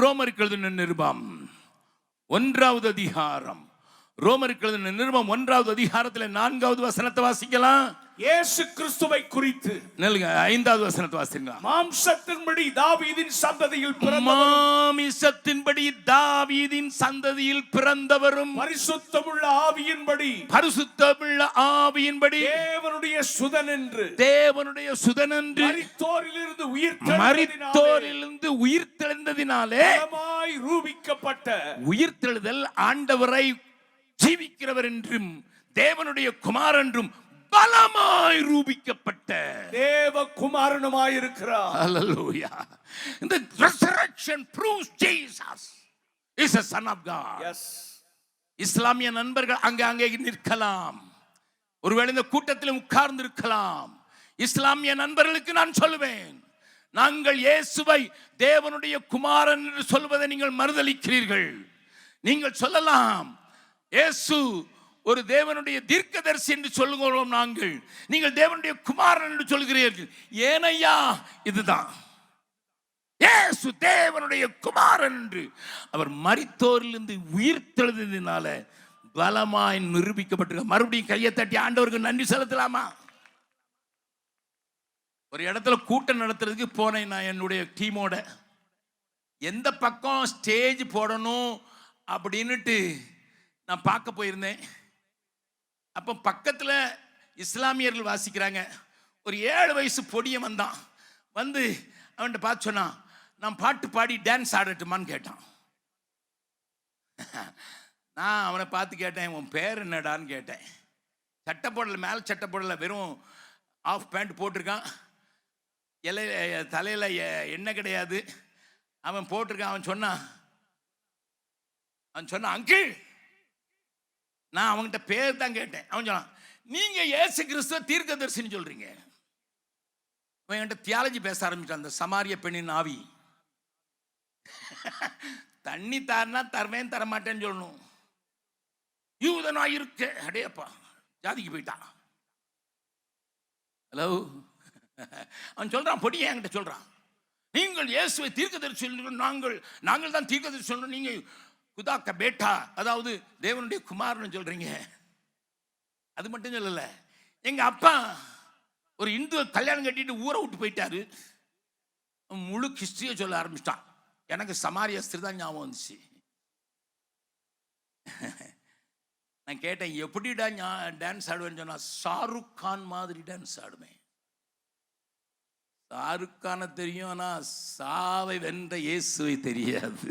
ரோமருக்கு எழுதின நிருபம் 1வது அதிகாரம், ரோமருக்கு எழுதின நிருபம் 1வது அதிகாரத்தில் 4வது வசனத்தை வாசிக்கலாம்.
இயேசு கிறிஸ்துவை குறித்து
5வது வசனத்தை வாசிங்க.
மாம்சத்தின்படி தாவீதின் சந்ததியில்
மாமிசத்தின்படி தாவீதின் சந்ததியில் பிறந்தவரும்
பரிசுத்தமுள்ள ஆவியின்படி
தேவனுடைய சுதன் என்று மரித்தோரிலிருந்து உயிர்த்தெழுந்ததினாலே
ரூபிக்கப்பட்ட,
உயிர்த்தெழுதல் ஆண்டவரை ஜீவிக்கிறவர் என்றும் தேவனுடைய குமார் என்றும் பலமாய் ரூபிக்கப்பட்ட
தேவகுமாரனுமாயிருக்கிறார்.
ஹல்லேலூயா. The resurrection proves Jesus is a son of God.
Yes.
இஸ்லாமிய நண்பர்கள் அங்கே நிற்கலாம், ஒருவேளை இந்த கூட்டத்தில் உட்கார்ந்து இருக்கலாம். இஸ்லாமிய நண்பர்களுக்கு நான் சொல்லுவேன், நாங்கள் இயேசுவை தேவனுடைய குமாரன் என்று சொல்வதை நீங்கள் மறுதலிக்கிறீர்கள். நீங்கள் சொல்லலாம் இயேசு ஒரு தேவனுடைய தீர்க்கதரிசி என்று சொல்லுகிறோம் நாங்கள், நீங்கள் தேவனுடைய குமாரன் என்று சொல்கிறீர்கள். ஏனையா இதுதான், இயேசு தேவனுடைய குமாரன் என்று அவர் மரித்தோரிலிருந்து உயிர்த்தெழுந்ததினால பலமாய் நிரூபிக்கப்பட்டிருக்க. மறுபடியும் கையை தட்டி ஆண்டவருக்கு நன்றி செலுத்தலாமா? ஒரு இடத்துல கூட்டம் நடத்துறதுக்கு போனேன் நான் என்னுடைய டீமோட. எந்த பக்கம் ஸ்டேஜ் போடணும் அப்படின்னுட்டு நான் பார்க்க போயிருந்தேன். அப்போ பக்கத்தில் இஸ்லாமியர்கள் வாசிக்கிறாங்க. ஒரு 7 வயசு பொடியன் வந்தான். வந்து அவன்கிட்ட பார்த்து சொன்னான், நான் பாட்டு பாடி டான்ஸ் ஆடட்டுமான்னு கேட்டான். நான் அவனை பார்த்து கேட்டேன், உன் பேர் என்னடான்னு கேட்டேன். சட்டை போடலை, மேலே சட்டை போடலை, வெறும் ஆஃப் பேண்ட் போட்டிருக்கான். தலையில் எண்ணெய் கிடையாது. அவன் போட்டிருக்கான். அவன் சொன்னான் அங்கிள். நான் அவன்கிட்ட பேர் தான் கேட்டேன். அவன் சொன்னான், நீங்க இயேசு கிறிஸ்துவ தீர்க்கதரிசின்னு சொல்றீங்க. அவன் என்கிட்ட தியாலஜி பேச ஆரம்பிச்சான். அந்த சமாரிய பெண்ணின் ஆவி. தண்ணி தாருனா தருவேன், தரமாட்டேன்னு சொல்லணும். யூதனா இருக்கு, அடேப்பா ஜாதிக்கு போயிட்டான். ஹலோ, அவன் சொல்றான், பொடியே என்கிட்ட சொல்றான், நீங்கள் இயேசுவை தீர்க்கதரிசி நாங்கள் தான் தீர்க்கதரிசி சொல்றோம், நீங்க குதா க பேட்டா, அதாவது தேவனுடைய குமாரன் சொல்றீங்க. அது மட்டும் சொல்லல, எங்க அப்பா ஒரு இந்து கல்யாணம் கட்டிட்டு ஊரை விட்டு போயிட்டாரு. முழு ஹிஸ்டரியை சொல்ல ஆரம்பிச்சிட்டான். எனக்கு சமாரிய ஸ்திரீ தான் ஞாபகம் வந்துச்சு. நான் கேட்டேன், எப்படிடா டான்ஸ் ஆடுவேன்னு சொன்னா, ஷாருக் கான் மாதிரி டான்ஸ் ஆடுவேன். ஷாருக் கானை தெரியும், ஆனா சாவை வென்ற இயேசுவை தெரியாது.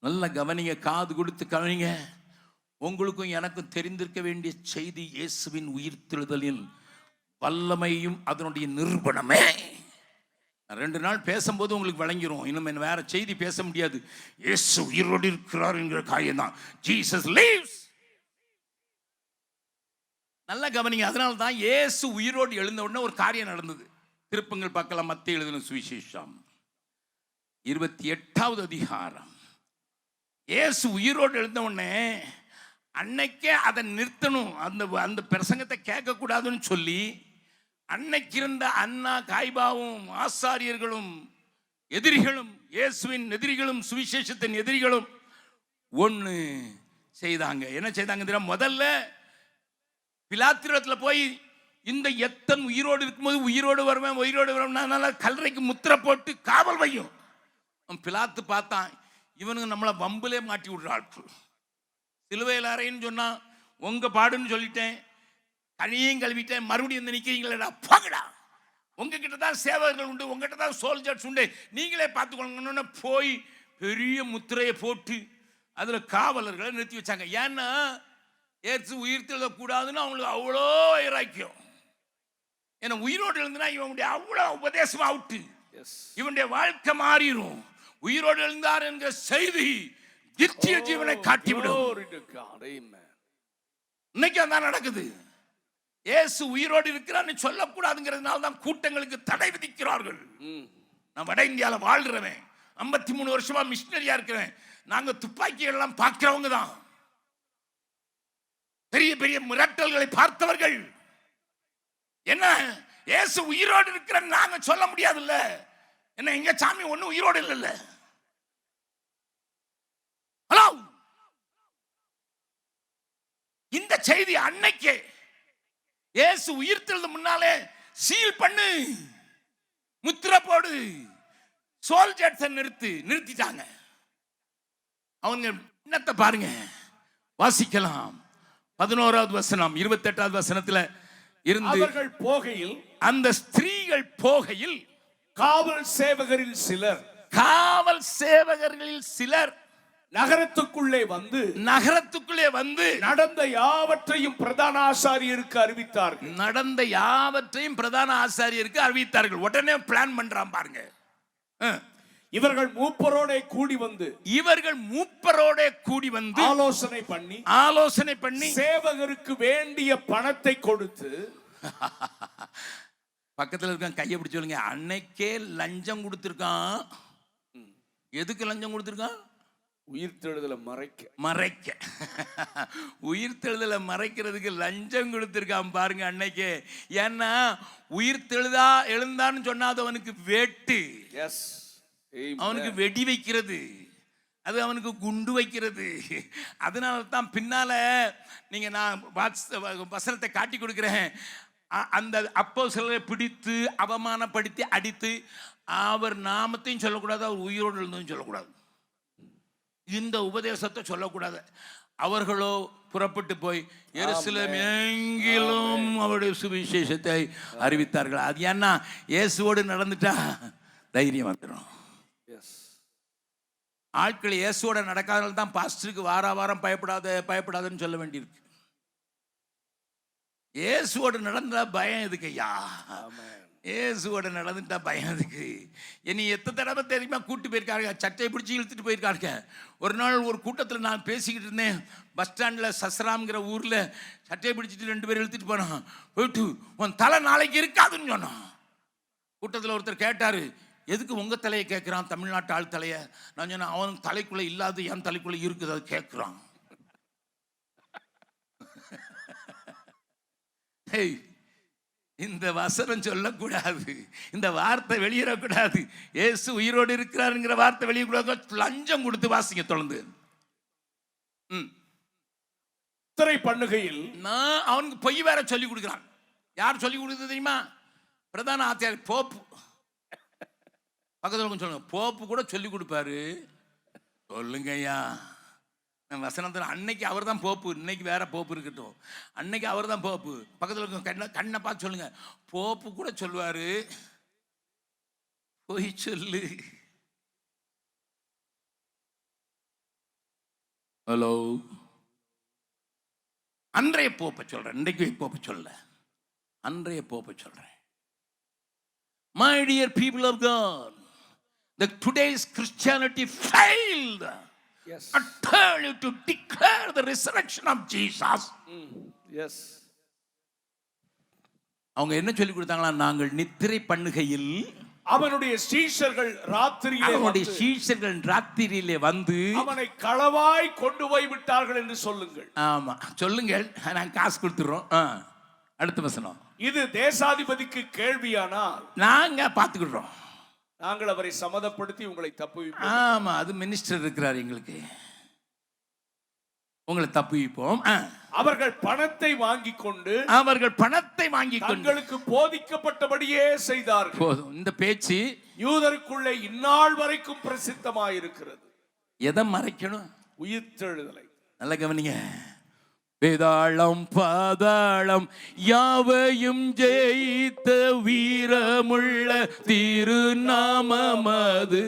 நல்ல கவனிங்க, காது கொடுத்து கவனிங்க. உங்களுக்கும் எனக்கும் தெரிந்திருக்க வேண்டிய செய்தி இயேசுவின் உயிர்த்தெழுதலில் வல்லமையும் அதனுடைய நிரூபணமே. 2 நாள் பேசும்போது உங்களுக்கு விளங்கிரும். இன்னும் வேற செய்தி பேச முடியாது. இயேசு உயிரோடு இருக்கிறார் என்கிற காரியம் தான். Jesus lives. நல்ல கவனிங்க. அதனால தான் இயேசு உயிரோடு எழுந்த உடனே ஒரு காரியம் நடந்தது. திருப்பங்கள் பார்க்கலாம், மத்தேயு எழுதின சுவிசேஷம் 28வது அதிகாரம். இயேசு உயிரோடு எழுந்த உடனே அன்னைக்கே அதை நிறுத்தணும், அந்த பிரசங்கத்தை கேட்கக்கூடாதுன்னு சொல்லி அன்னைக்கு இருந்த அண்ணா காய்பாவும் ஆசாரியர்களும் எதிரிகளும், இயேசுவின் எதிரிகளும் சுவிசேஷத்தின் எதிரிகளும் ஒன்று செய்தாங்க. என்ன செய்தாங்க? முதல்ல பிலாத்திரத்தில் போய் இந்த எத்தன் உயிரோடு இருக்கும்போது உயிரோடு வருவேன் கல்லறைக்கு முத்திரை போட்டு காவல் வையும். பிலாத்து பார்த்தான், இவனுங்க நம்மளை வம்புலே மாட்டி விடுறாள். சிலுவையில் அறைன்னு சொன்னா உங்க பாடுன்னு சொல்லிட்டேன், கனியையும் கழுவிட்டேன், மறுபடியும் வந்து நிற்கிறீங்களா, போங்கடா உங்ககிட்ட தான் சேவகர்கள் உண்டு, உங்ககிட்ட தான் சோல்ஜர்ஸ் உண்டு, நீங்களே பார்த்துக்கொள்ளுங்கன்னு போய் பெரிய முத்திரையை போட்டு அதில் காவலர்களை நிறுத்தி வச்சாங்க. ஏன்னா ஏற்று உயிர் தெழுதக்கூடாதுன்னு அவங்களுக்கு அவ்வளோ வைராக்கியம். ஏன்னா உயிரோடு எழுந்துனா இவனுடைய அவ்வளோ உபதேசம் அவுட்டு, இவனுடைய வாழ்க்கை மாறிடும். உயிரோடு எழுந்தார் என்கிற செய்தி நித்திய ஜீவனை காட்டிவிடும். இன்னைக்கு அதான் நடக்குது. இயேசு உயிரோடு இருக்கிறான்னு சொல்லக்கூடாதுங்கிறதுனால தான் கூட்டங்களுக்கு தடை விதிக்கிறார்கள். நான் வட இந்தியாவில் வாழ்றவன், 53 வருஷமா மிஷினரியா இருக்கிறேன். நாங்க துப்பாக்கிகள் எல்லாம் பார்க்கிறவங்க தான், பெரிய பெரிய மிரட்டல்களை பார்த்தவர்கள். என்ன இயேசு உயிரோடு இருக்கிறன்னு நாங்க சொல்ல முடியாதுல்ல. என்ன எங்க சாமி ஒண்ணும் உயிரோடு இல்லைல்ல. ஹலோ, இந்த செய்தி அன்னைக்கே இயேசு உயிர்த்தெழுது முன்னாலே சீல் பண்ணு, முத்திரை போடு, சோல்ஜர்ஸ் நிறுத்திட்டாங்க. அவங்க என்னத்தை பாருங்க, வாசிக்கலாம். 11வது வசனம் 28வது வசனத்துல இருந்து,
அவர்கள் போகையில்,
அந்த ஸ்திரீகள் போகையில்
காவல் சேவகர்களில் சிலர் நகரத்துக்குள்ளே வந்து நடந்த யாவற்றையும் பிரதான ஆசாரியருக்கு அறிவித்தார்கள். உடனே பிளான் பண்றான் பாருங்க. இவர்கள் மூப்பரோட கூடி வந்து ஆலோசனை பண்ணி சேவகருக்கு வேண்டிய பணத்தை கொடுத்து, பக்கத்தில் இருக்க கையை பிடிச்சு சொல்லுங்க, அன்னைக்கே லஞ்சம் கொடுத்திருக்கான். எதுக்கு லஞ்சம் கொடுத்திருக்கான்? உயிர்த்தெழுதலை மறைக்க உயிர்த்தெழுதலை மறைக்கிறதுக்கு லஞ்சம் கொடுத்திருக்கான் பாருங்க அன்னைக்கே. ஏன்னா எழுந்தான்னு சொன்னாது அவனுக்கு வேட்டு, அவனுக்கு வெடி வைக்கிறது, அது அவனுக்கு குண்டு வைக்கிறது. அதனால தான் பின்னால நீங்க நான் வசனத்தை காட்டி கொடுக்கிறேன். அந்த அப்போஸ்தலரை பிடித்து அவமானப்படுத்தி அடித்து அவர் நாமத்தையும் சொல்லக்கூடாது, அவர் உயிரோடு எழுந்ததும் சொல்லக்கூடாது, இந்த உபதேசத்தை சொல்லக்கூடாது. அவர்களோ புறப்பட்டு போய் எருசலேம் எங்கிலும் அவருடைய சுவிசேஷத்தை அறிவித்தார்கள். அது ஏன்னா இயேசுவோடு நடந்துட்டா தைரியம் வந்துடும். ஆட்கள் இயேசுவோட நடக்காதனால தான் பாஸ்டருக்கு வாரம் பயப்படாதன்னு சொல்ல வேண்டியிருக்கு. இயேசுவோட நடந்தா பயம் எதுக்கு ஐயா? இயேசுவோட நடந்துட்டா பயம் எதுக்கு? என்னை எத்தனை தடவை தெரியுமா கூட்டு போயிருக்காங்க, சட்டையை பிடிச்சி இழுத்துட்டு போயிருக்காங்க. ஒரு நாள் ஒரு கூட்டத்தில் நான் பேசிக்கிட்டு இருந்தேன், பஸ் ஸ்டாண்டில் சஸ்ராம்ங்கிற ஊரில். சட்டையை பிடிச்சிட்டு 2 பேர் இழுத்துட்டு போனான். போயிட்டு உன் தலை நாளைக்கு இருக்காதுன்னு சொன்னான். கூட்டத்தில் ஒருத்தர் கேட்டார், எதுக்கு உங்கள் தலையை கேட்குறான், தமிழ்நாட்டு ஆள் தலையை? நான் சொன்னேன், அவன் தலைக்குள்ளே இல்லாது என் தலைக்குள்ளே இருக்குது, அது கேட்குறான். இந்த வசனம் சொல்லக்கூடாது, இந்த வார்த்தை வெளியிடக்கூடாது. இயேசு உயிரோடு இருக்கிறாருங்கிற வார்த்தை வெளியிடக்கூடாது. லஞ்சம் கொடுத்து வாசிங்க தொடர்ந்து. பண்ணுகையில் நான் அவனுக்கு பொய் வேற சொல்லி கொடுக்குறான். யார் சொல்லி கொடுக்குறது தெரியுமா? பிரதான ஆச்சாரியர் போப்பு. பக்கத்தில் சொல்லுங்க, போப்பு கூட சொல்லி கொடுப்பாரு. சொல்லுங்க ஐயா, வசனத்தில் அன்னைக்கு அவர் தான் போப்பு, இன்னைக்கு வேற போப்பு இருக்கட்டும். அன்னைக்கு அவர் தான் போப்பு. பக்கத்தில் இருக்க கண்ணை பார்த்து சொல்லுங்க, போப்பு கூட சொல்லுவாரு போய் சொல்லு. ஹலோ, அன்றைய போப்பை சொல்றேன், இன்றைக்கு போப்பை சொல்ல, அன்றைய போப்பை சொல்றேன். My dear people of God, the today's Christianity failed. Yes. I tell you to declare the resurrection of Jesus. Yes. அவங்க என்ன சொல்லி கொடுத்தாங்களா? நாங்கள் நித்திரை பண்ணுகையில் அவனுடைய சீஷர்கள் ராத்திரியிலே வந்து அவனை களவாய் கொண்டு போய் விட்டார்கள் என்று சொல்லுங்கள். ஆமா, சொல்லுங்கள், நாங்க காசு கொடுத்துறோம். அடுத்த வசனம், இது தேசாதிபதிக்கு கேள்வியானால் நாங்க பாத்துக்கிடுறோம், நாங்கள் அவரை சம்மதப்படுத்தி உங்களை தப்புவிப்போம். ஆமா, அது மினிஸ்டர் இருக்கிறார், எங்களுக்கு உங்களை தப்புவிப்போம். அவர்கள் பணத்தை வாங்கி கொண்டு தங்களுக்கு போதிக்கப்பட்டபடியே செய்தார்கள். போதும், இந்த பேச்சு யூதருக்குள்ளே இந்நாள் வரைக்கும் பிரசித்தமாயிருக்கிறது. எதை மறைக்கணும்? உயிர்த்தெழுதலை. நல்ல கவனிங்க,
வேதாளம் பாதாளம் யாவையும் ஜெயித்த வீரமுள்ள திருநாமமது.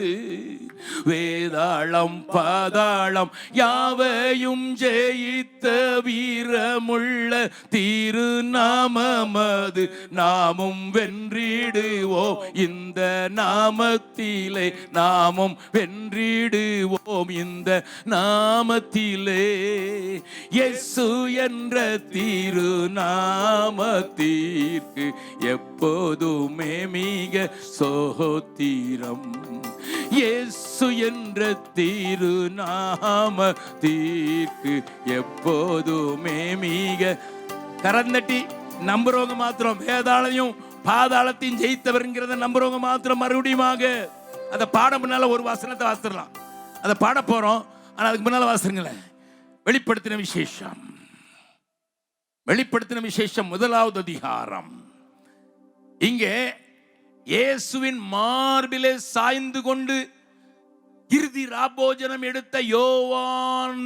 வேதாளம் பாதாளம் யாவையும் ஜெயித்த வீரமுள்ள திருநாமமது. நாமும் வென்றிடுவோம் இந்த நாமத்திலே, நாமும் வென்றிடுவோம் இந்த நாமத்திலே. இயேசு என்ற திருநாமத்திற்கு எப்போதுமே மிக ஸ்தோத்திரம். இயேசு என்ற திருநாமத்திற்கு எப்போதுமே மிக. கரந்தட்டி நம்புறவங்க மாத்திரம் வேதாளையும் பாதாளத்தையும் ஜெயித்தவர்ங்கிறத நம்புறவங்க மாத்திரம் மறுபடியுமாக அதை பாட முன்னால ஒரு வசனத்தை வாசிடலாம். அதை பாட போறோம், ஆனா அதுக்கு முன்னால வாசிருங்களேன். வெளிப்படுத்தின விசேஷம், வெளிப்படுத்தின விசேஷம் 1வது அதிகாரம். இங்கே இயேசுவின் மார்பிலே சாய்ந்து கொண்டு இறுதி ராபோஜனம் எடுத்த யோவான்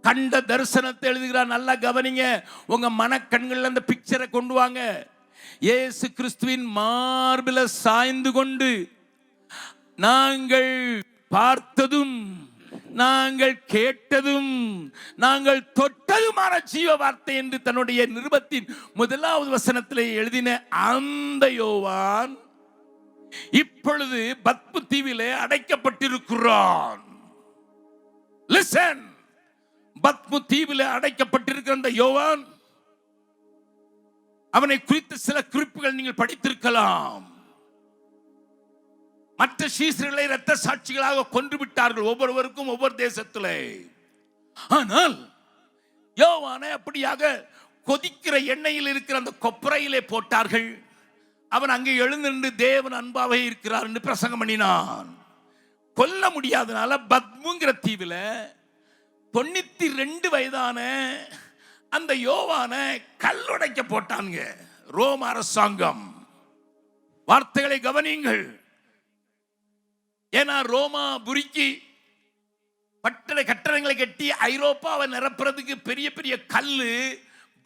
கண்ட தரிசனத்தை எழுதுகிறார். நல்லா கவனிங்க, உங்க மனக்கண்கள் அந்த பிக்சரை கொண்டு வாங்க. இயேசு கிறிஸ்துவின் மார்பில சாய்ந்து கொண்டு நாங்கள் பார்த்ததும் நாங்கள் கேட்டதும் நாங்கள் தொட்டதுமான ஜீவ வார்த்தை என்று தன்னுடைய நிருபத்தின் 1வது வசனத்தில் எழுதின அந்த யோவான் இப்பொழுது பத்மு தீவிலே அடைக்கப்பட்டிருக்கிறான். லிசன், பத்மு தீவிலே அடைக்கப்பட்டிருக்கிற அந்த யோவான், அவனை குறித்து சில குறிப்புகள் நீங்கள் படித்திருக்கலாம். மற்ற சீசர்களை இரத்த சாட்சிகளாக கொன்று விட்டார்கள், ஒவ்வொருவருக்கும் ஒவ்வொரு தேசத்திலே. ஆனால் யோவானை அப்படியாக கொதிக்கிற எண்ணெயில் இருக்கிற அந்த கொப்பரையிலே போட்டார்கள். அவன் அங்கே எழுந்து தேவன் அன்பாவே இருக்கிறார் என்று பிரசங்கம் பண்ணினான். கொல்ல முடியாதனால பத்முங்கிற தீவில் 92 வயதான அந்த யோவானை கல்லுடைக்க போட்டாங்க ரோம அரசாங்கம். வார்த்தைகளை கவனியுங்கள். ஏன்னா ரோமா புரிக்கு கட்டடங்களை கட்டி ஐரோப்பாவை நிரப்புறதுக்கு பெரிய பெரிய கல்லு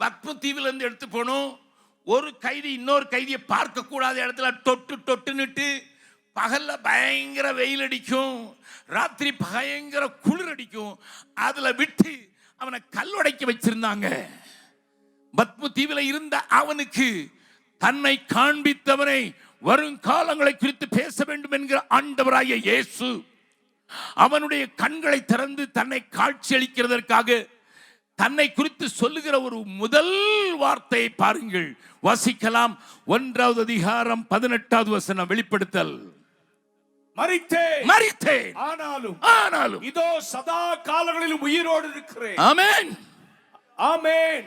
பத்மு தீவில் இருந்து எடுத்து போகணும். ஒரு கைதி இன்னொரு கைதியை பார்க்க கூடாத இடத்துல தொட்டுன்னுட்டு பகல்ல பயங்கர வெயில் அடிக்கும், ராத்திரி பயங்கர குளிர் அடிக்கும், அதுல விட்டு அவனை கல்லுடைக்க வச்சிருந்தாங்க. பத்மு தீவில் இருந்த அவனுக்கு தன்னை காண்பித்தவனை வருங்காலங்களை குறித்து பேச வேண்டும் என்கிற ஆண்டவராகிய இயேசு அவனுடைய கண்களை திறந்து தன்னை காட்சி அளிக்கிறதற்காக தன்னை குறித்து சொல்லுகிற ஒரு முதல் வார்த்தையை பாருங்கள், வாசிக்கலாம். 1வது அதிகாரம் 18வது வசனம். வெளிப்படுத்தல். மரித்தேன் ஆனாலும்
இதோ சதா காலங்களிலும் உயிரோடு இருக்கிறேன்.
ஆமென்,
ஆமென்.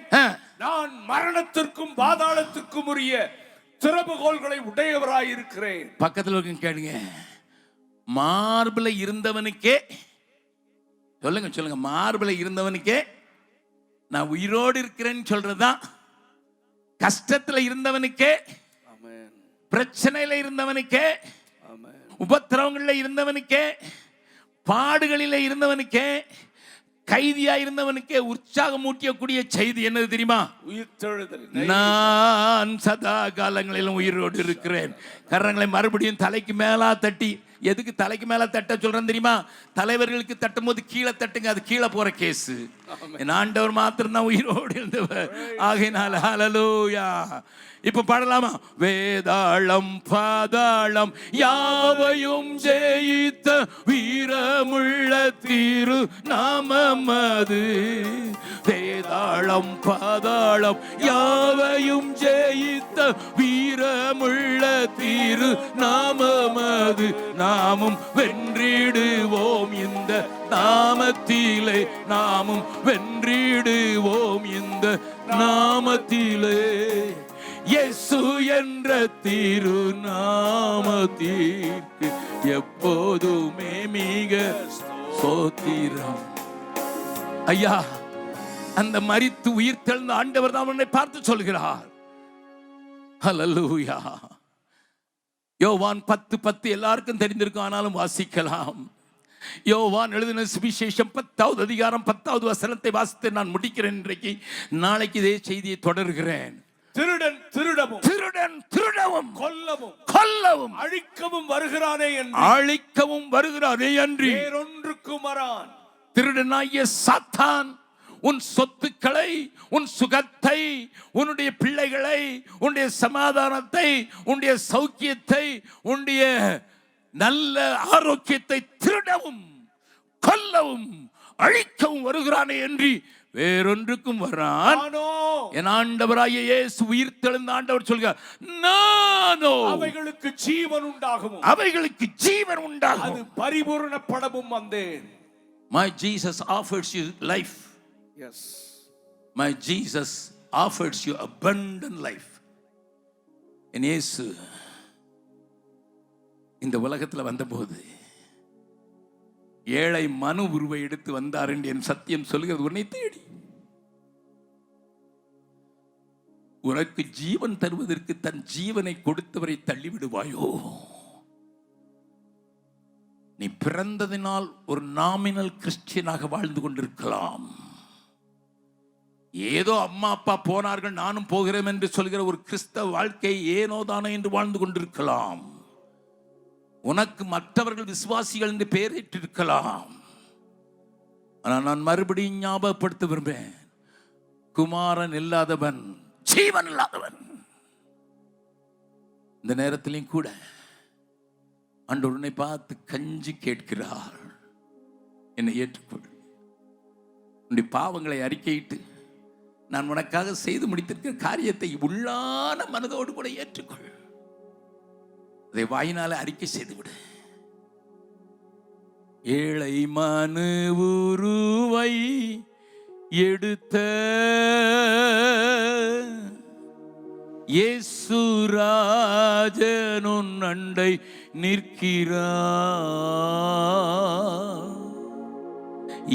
நான் மரணத்திற்கும் பாதாளத்திற்கும் உரிய திறவுகோல்களை உடையவராய் இருக்கிறேன்.
பக்கத்தில் இருக்க கேளுங்க. மார்பில இருந்தவனுக்கே சொல்லுங்க, மார்பில இருந்தவனுக்கே நான் உயிரோடு இருக்கிறேன்னு சொல்றதுதான். கஷ்டத்துல இருந்தவனுக்கே, பிரச்சனையில இருந்தவனுக்கே, உபத்திரவங்கள்ல இருந்தவனுக்கே, பாடுகளில இருந்தவனுக்கே, கைதியா இருந்தவனுக்கே உற்சாகம் ஊட்டியக்கூடிய செய்தி என்னது தெரியுமா?
உயிர்த்தெழுதல்.
நான் சதா காலங்களிலும் உயிரோடு இருக்கிறேன். கரங்களை மறுபடியும் தலைக்கு மேலா தட்டி. எதுக்கு தலைக்கு மேல தட்ட சொல்றேன் தெரியுமா? தலைவர்களுக்கு தட்டும் போது கீழே தட்டுங்க, அது கீழே போற கேஸ். என் ஆண்டவர் மாத்திரம் தான் உயிரோடு இருந்தவர். ஆகையினால ஹல்லேலூயா. இப்ப பாடலாமா? வேதாளம் பாதாளம் யாவையும் ஜெயித்த வீரமுள்ள திரு நாமமது. வேதாளம் பாதாளம் யாவையும் ஜெயித்த வீரமுள்ள திரு நாமமது. நாமும் வென்றிடுவோம் இந்த நாமத்திலே, நாமும் வென்றிடுவோம் இந்த நாமத்திலே. இயேசு என்ற திருநாமத்திற்கு எப்போதுமே மிக ஸ்தோத்திரம். ஐயா, அந்த மரித்து உயிர் தெழுந்த ஆண்டவர் தான் அவனை பார்த்து சொல்கிறார். ஹல்லேலூயா. யோவான் 10:10 எல்லாருக்கும் தெரிந்திருக்கும், ஆனாலும் வாசிக்கலாம். யோவான் எழுதின சுவிசேஷம் 10வது அதிகாரம் 10வது வசனத்தை வாசித்து நான் முடிக்கிறேன். இன்றைக்கு நாளைக்கு இதே செய்தியை தொடர்கிறேன்.
திருடன் திருடவும்
திருடன் திருடவும்
கொல்லவும்
கொல்லவும்
அழிக்கவும் வருகிறானே என்று
அழிக்கவும் வருகிறானே அன்றி
வேறொன்றுக்கும் வரான்.
திருடனாகிய சாத்தான் உன் சொத்துக்களை, உன் சுகத்தை, உன்னுடைய பிள்ளைகளை, உன்னுடைய சமாதானத்தை, உன்னுடைய சௌக்கியத்தை, உன்னுடைய நல்ல ஆரோக்கியத்தை திருடவும் கொல்லவும் அழிக்கவும் வருகிறானே என்று வேறொன்றுக்கும் வரான். என் ஆண்டவராகிய இயேசு உயிர்த்தெழுந்த ஆண்டவர் சொல்கிறார், நானோ
அவைகளுக்கு ஜீவன் உண்டாகும்,
அவைகளுக்கு ஜீவன் உண்டாகும்,
அது பரிபூரணப்படவும் வந்தேன்.
My Jesus offers you life.
Yes.
My Jesus offers you abundant life. என் இயேசு இந்த உலகத்தில் வந்தபோது ஏழை மனு உருவை எடுத்து வந்தார் என்று என் சத்தியம் சொல்கிறது. உன்னை தேடி உனக்கு ஜீவன் தருவதற்கு தன் ஜீவனை கொடுத்தவரை தள்ளிவிடுவாயோ? நீ பிறந்ததினால் ஒரு நாமினல் கிறிஸ்டியனாக வாழ்ந்து கொண்டிருக்கலாம். ஏதோ அம்மா அப்பா போனார்கள் நானும் போகிறேன் என்று சொல்கிற ஒரு கிறிஸ்தவ வாழ்க்கை ஏனோ தானோ என்று வாழ்ந்து கொண்டிருக்கலாம். உனக்கு மற்றவர்கள் விசுவாசிகள் என்று பெயரிட்டிருக்கலாம். ஆனால் நான் மறுபடியும் ஞாபகப்படுத்த விரும்புகிறேன், குமாரன் இல்லாதவன் ஜீவன் இல்லாதவன். இந்த நேரத்திலையும் கூட ஆண்டவர் உன்னை பார்த்து கஞ்சி கேட்கிறார், என்னை ஏற்றுக்கொள். உன்னுடைய பாவங்களை அறிக்கையிட்டு நான் உனக்காக செய்து முடித்திருக்கிற காரியத்தை உள்ளான மனதோடு கூட ஏற்றுக்கொள். அதை வாயினால அறிக்கை செய்துவிடு. ஏழை மனு உருவை எடுத்த இயேசுராஜன் உன் அண்டை நிற்கிறார்.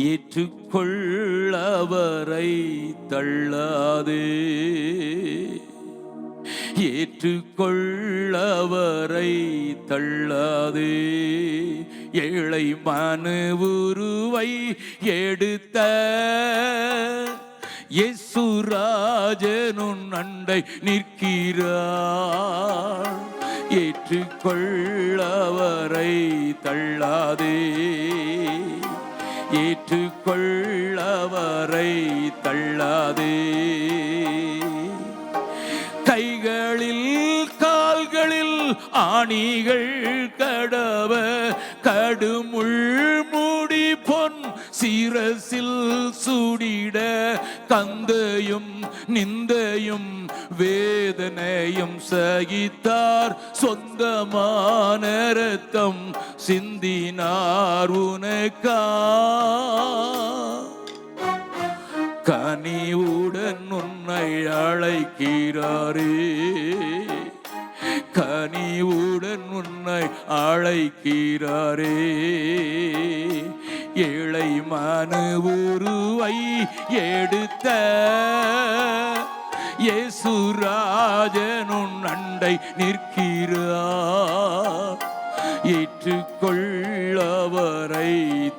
ஏற்றுக்கொள்ளவரை தள்ளாதே, ஏற்றுக்கொள்ளவரை தள்ளாதே. ஏழை மனு உருவை எடுத்த இயேசுராஜன் உன் அண்டை நிற்கிறார். ஏற்றுக்கொள்ளவரை தள்ளாதே, ஏற்றுக்கொள்ளவரை தள்ளாதே. கைகளில் கால்களில் ஆணிகள் கடவ, கடுமுள் மூடி பொன் சிரசில் சூடிட, கந்தையும் நிந்தையும் வேதனையும் சகித்தார், சொந்தமான இரத்தம் சிந்தினார் உனக்கா. கனிவுடன் உன்னை அழைக்கிறாரே, கனிவுடன் உன்னை அழைக்கிறாரே. ஏழை மனு உருவை எடுத்த இயேசுராஜன் உன் அண்டை நிற்கிறார். ஏற்றுக்கொள்ளவரை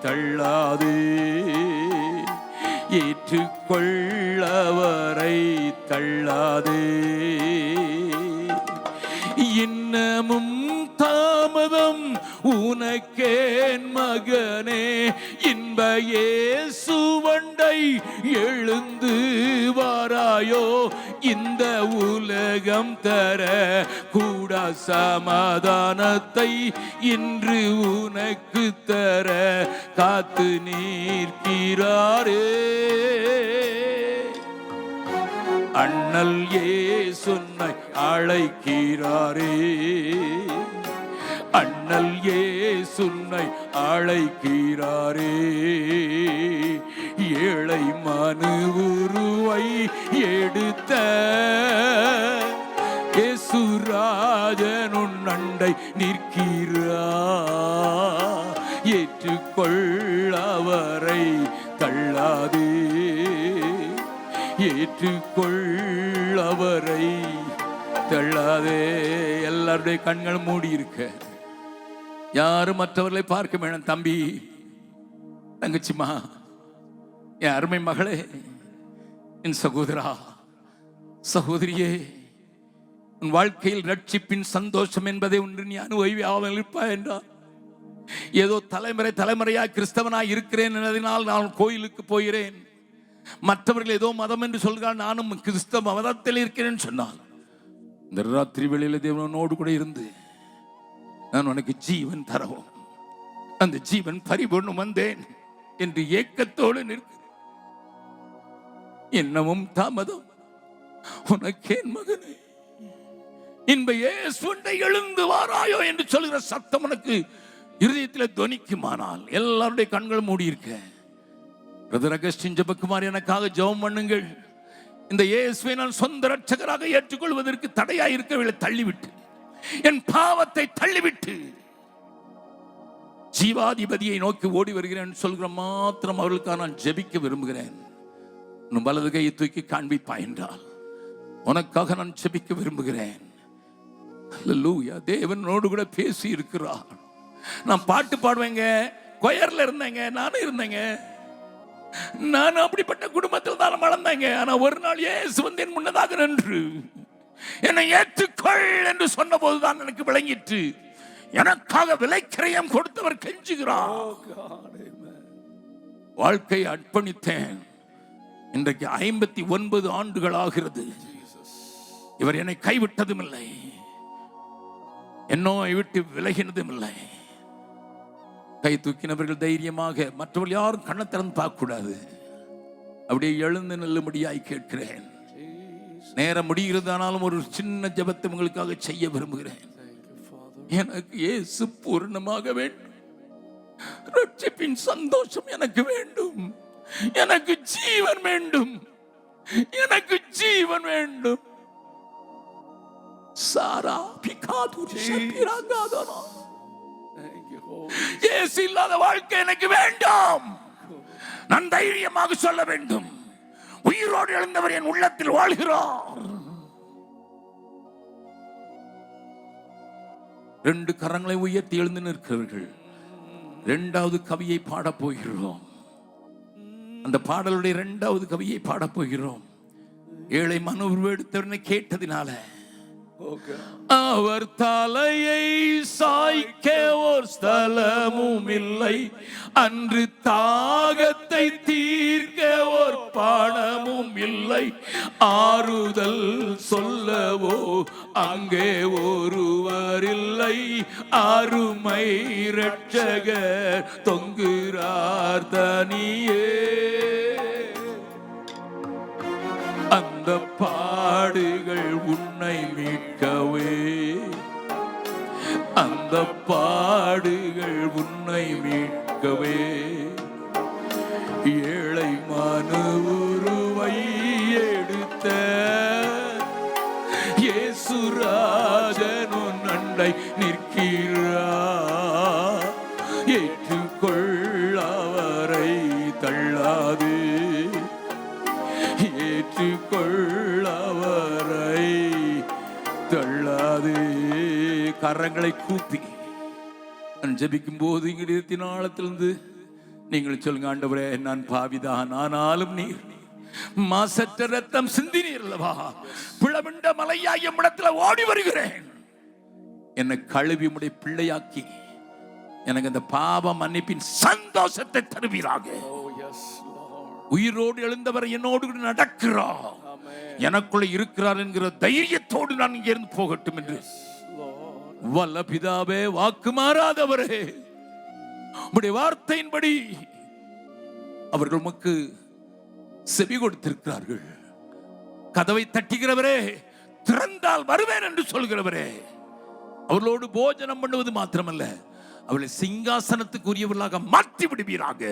தள்ளாதே, ஏற்றுக்கொள்ளவரை தள்ளாதே. இன்னமும் தாமதம் உனக்கேன் மகனே, இன்ப இயேசுவண்டை எழுந்து வாராயோ. இந்த உலகம் தர கூட சமாதானத்தை இன்று உனக்கு தர காத்து நிற்கிறாரே. அண்ணல் இயேசுவை அழைக்கிறாரே, அண்ணல் இயேசுவை அழைக்கிறாரே. ஏழை மனு உருவை எடுத்த இயேசுராஜன் உன் அண்டை நிற்கிறார். ஏற்றுக்கொள்ளவரை தள்ளாதே, ஏற்றுக்கொள்ளவரை தள்ளாதே. எல்லாருடைய கண்கள் மூடி இருக்க, யாரும் மற்றவர்களை பார்க்க வேண்டாம். தம்பி,
தங்கச்சிமா, என் அருமை மகளே, என் சகோதரா சகோதரியே, உன் வாழ்க்கையில் ரட்சிப்பின் சந்தோஷம் என்பதை ஒன்று நீ அனுபவியாமல் இருப்பாய் என்றால், ஏதோ தலைமுறையாக கிறிஸ்தவனாய் இருக்கிறேன் என்பதனால் நான் கோயிலுக்கு போகிறேன், மற்றவர்கள் ஏதோ மதம் என்று சொல்கிறார், நானும் கிறிஸ்தவ மதத்தில் இருக்கிறேன் சொன்னால், இந்த ராத்திரி வேளையில் தேவனோடு கூட இருந்து நான் உனக்கு ஜீவன் தரவும், அந்த ஜீவன் பரிபூர்ணம் வந்தேன் என்று ஏக்கத்தோடு நிற்க, என்னவும் தாமதம் உனக்கேன் மகனே, இன்ப இயேசுவை எழுந்து வாராயோ என்று சொல்கிற சத்தம் உனக்கு இருதயத்தில் துணிக்குமானால், எல்லாருடைய கண்களும் மூடி இருக்க, பிரதர் அகஸ்டின் ஜெபக்குமார் எனக்காக ஜெபம் பண்ணுங்கள். இந்த இயேசுவை நான் சொந்த ரட்சகராக ஏற்றுக்கொள்வதற்கு தடையாய் இருக்கவில்லை, தள்ளிவிட்டு என் பாவத்தை தள்ளிவிட்டு ஜீவாதிபதியை நோக்கி ஓடி வருகிறேன் சொல்கிற மாத்திரம் அவர்களுக்காக நான் ஜெபிக்க விரும்புகிறேன். உன் வலது கையை தூக்கி காண்பிப்பாய் என்றால் உனக்காக நான் ஜெபிக்க விரும்புகிறேன். அல்லேலூயா. தேவனோடு கூட பேசி இருக்கிறார். நான் பாட்டு பாடுவேங்க, கொயர்ல இருந்தேங்க, நானும் இருந்தேங்க, நான் அப்படிப்பட்ட குடும்பத்தில் தான் வளர்ந்தேங்க. ஆனா ஒரு நாள் இயேசு வந்து என் முன்னதாக நின்று என்னை ஏற்றுக்கொள் என்று சொன்ன போதுதான் எனக்கு விளங்கிற்று, எனக்காக விலைக்கிரயம் கொடுத்தவர் கெஞ்சுகிறார். வாழ்க்கை அர்ப்பணித்தேன். இன்றைக்கு 59 ஆண்டுகள் ஆகிறது. இவர் என்னை கைவிட்டதும் இல்லை, என்னை விட்டு விலகினதும் இல்லை. கை தூக்கினவர்கள் தைரியமாக, மற்றவர்கள் யாரும் கண்ணை திறந்து பார்க்க கூடாது, அப்படியே எழுந்து நில்லும்படியாய் கேட்கிறேன். நேரம் முடிகிறது, ஆனாலும் ஒரு சின்ன ஜெபத்தை உங்களுக்காக செய்ய விரும்புகிறேன். எனக்கு இயேசு பூர்ணமாக வேண்டும், ரட்சிப்பின் சந்தோஷம் எனக்கு வேண்டும், எனக்கு ஜீவன் வேண்டும், எனக்கு ஜீவன் வேண்டும். சாரா பிகாதுர் ஷபிராகாதனா, இயேசு இல்லாத வாழ்க்கை எனக்கு வேண்டாம். நான் தைரியமாக சொல்ல வேண்டும், உயிரோடு எழுந்தவர் என் உள்ளத்தில் வாழ்கிறார். 2 கரங்களை உயர்த்தி எழுந்து நிற்கிறவர்கள், 2வது கவியை பாடப் போகிறோம். அந்த பாடலுடைய 2வது கவியை பாடப் போகிறோம். ஏழை மனு உருவெடுத்தவனை கேட்டதினால அவர் தலையை சாய்க்க ஒரு ஸ்தலமும் இல்லை, அன்று தாகத்தை தீர்க்க ஒரு பானமும் இல்லை, ஆறுதல் சொல்லவோ அங்கே ஒருவர் இல்லை, அருமை இரட்சகர் தொங்குகிறார் தனியே. அந்த பாடுகள் உன்னை மீட்கவே, அந்த பாடுகள் உன்னை மீட்கவே, ஏழை மனு உருவை எடுத்த இயேசுராஜன் உன் அண்டை நிற்கிறார். ஏற்றுக்கொள், அவரை தள்ளாது, ஏற்றுக்கொள், அவரை தள்ளாது. கரங்களை கூப்பி நான் ஜெபிக்கும் போது இதயத்தின் ஆழத்திலிருந்து நீங்கள் சொல்லுங்க, ஆண்டவரே நான் பாவிதான், ஆனாலும் நீர் மாசற்ற ரத்தம் சிந்தினீர் அல்லவா, பிளவிண்ட மலையாய் இடத்துல ஓடி வருகிறேன், என்னை கழுவி உம்முடைய பிள்ளையாக்கி எனக்கு அந்த பாவ மன்னிப்பின் சந்தோஷத்தை தருவீராக. உயிரோடு எழுந்தவர் என்னோடு நடக்கிறார், எனக்குள்ள இருக்கிறார் என்கிற தைரியத்தோடு நான் இங்கே இருந்து போகட்டும் என்று வல்ல பிதாவே, வாக்கு மாறாதவரே, உம்முடைய வார்த்தையின்படி அவர்கள் உமக்கு செவி கொடுத்திருக்கிறார்கள். கதவை தட்டுகிறவரே, திறந்தால் வருவேன் என்று சொல்கிறவரே, அவர்களோடு போஜனம் பண்ணுவது மாத்திரமல்ல, அவளை சிங்காசனத்துக்கு உரியவர்களாக மாற்றி விடுவீராக.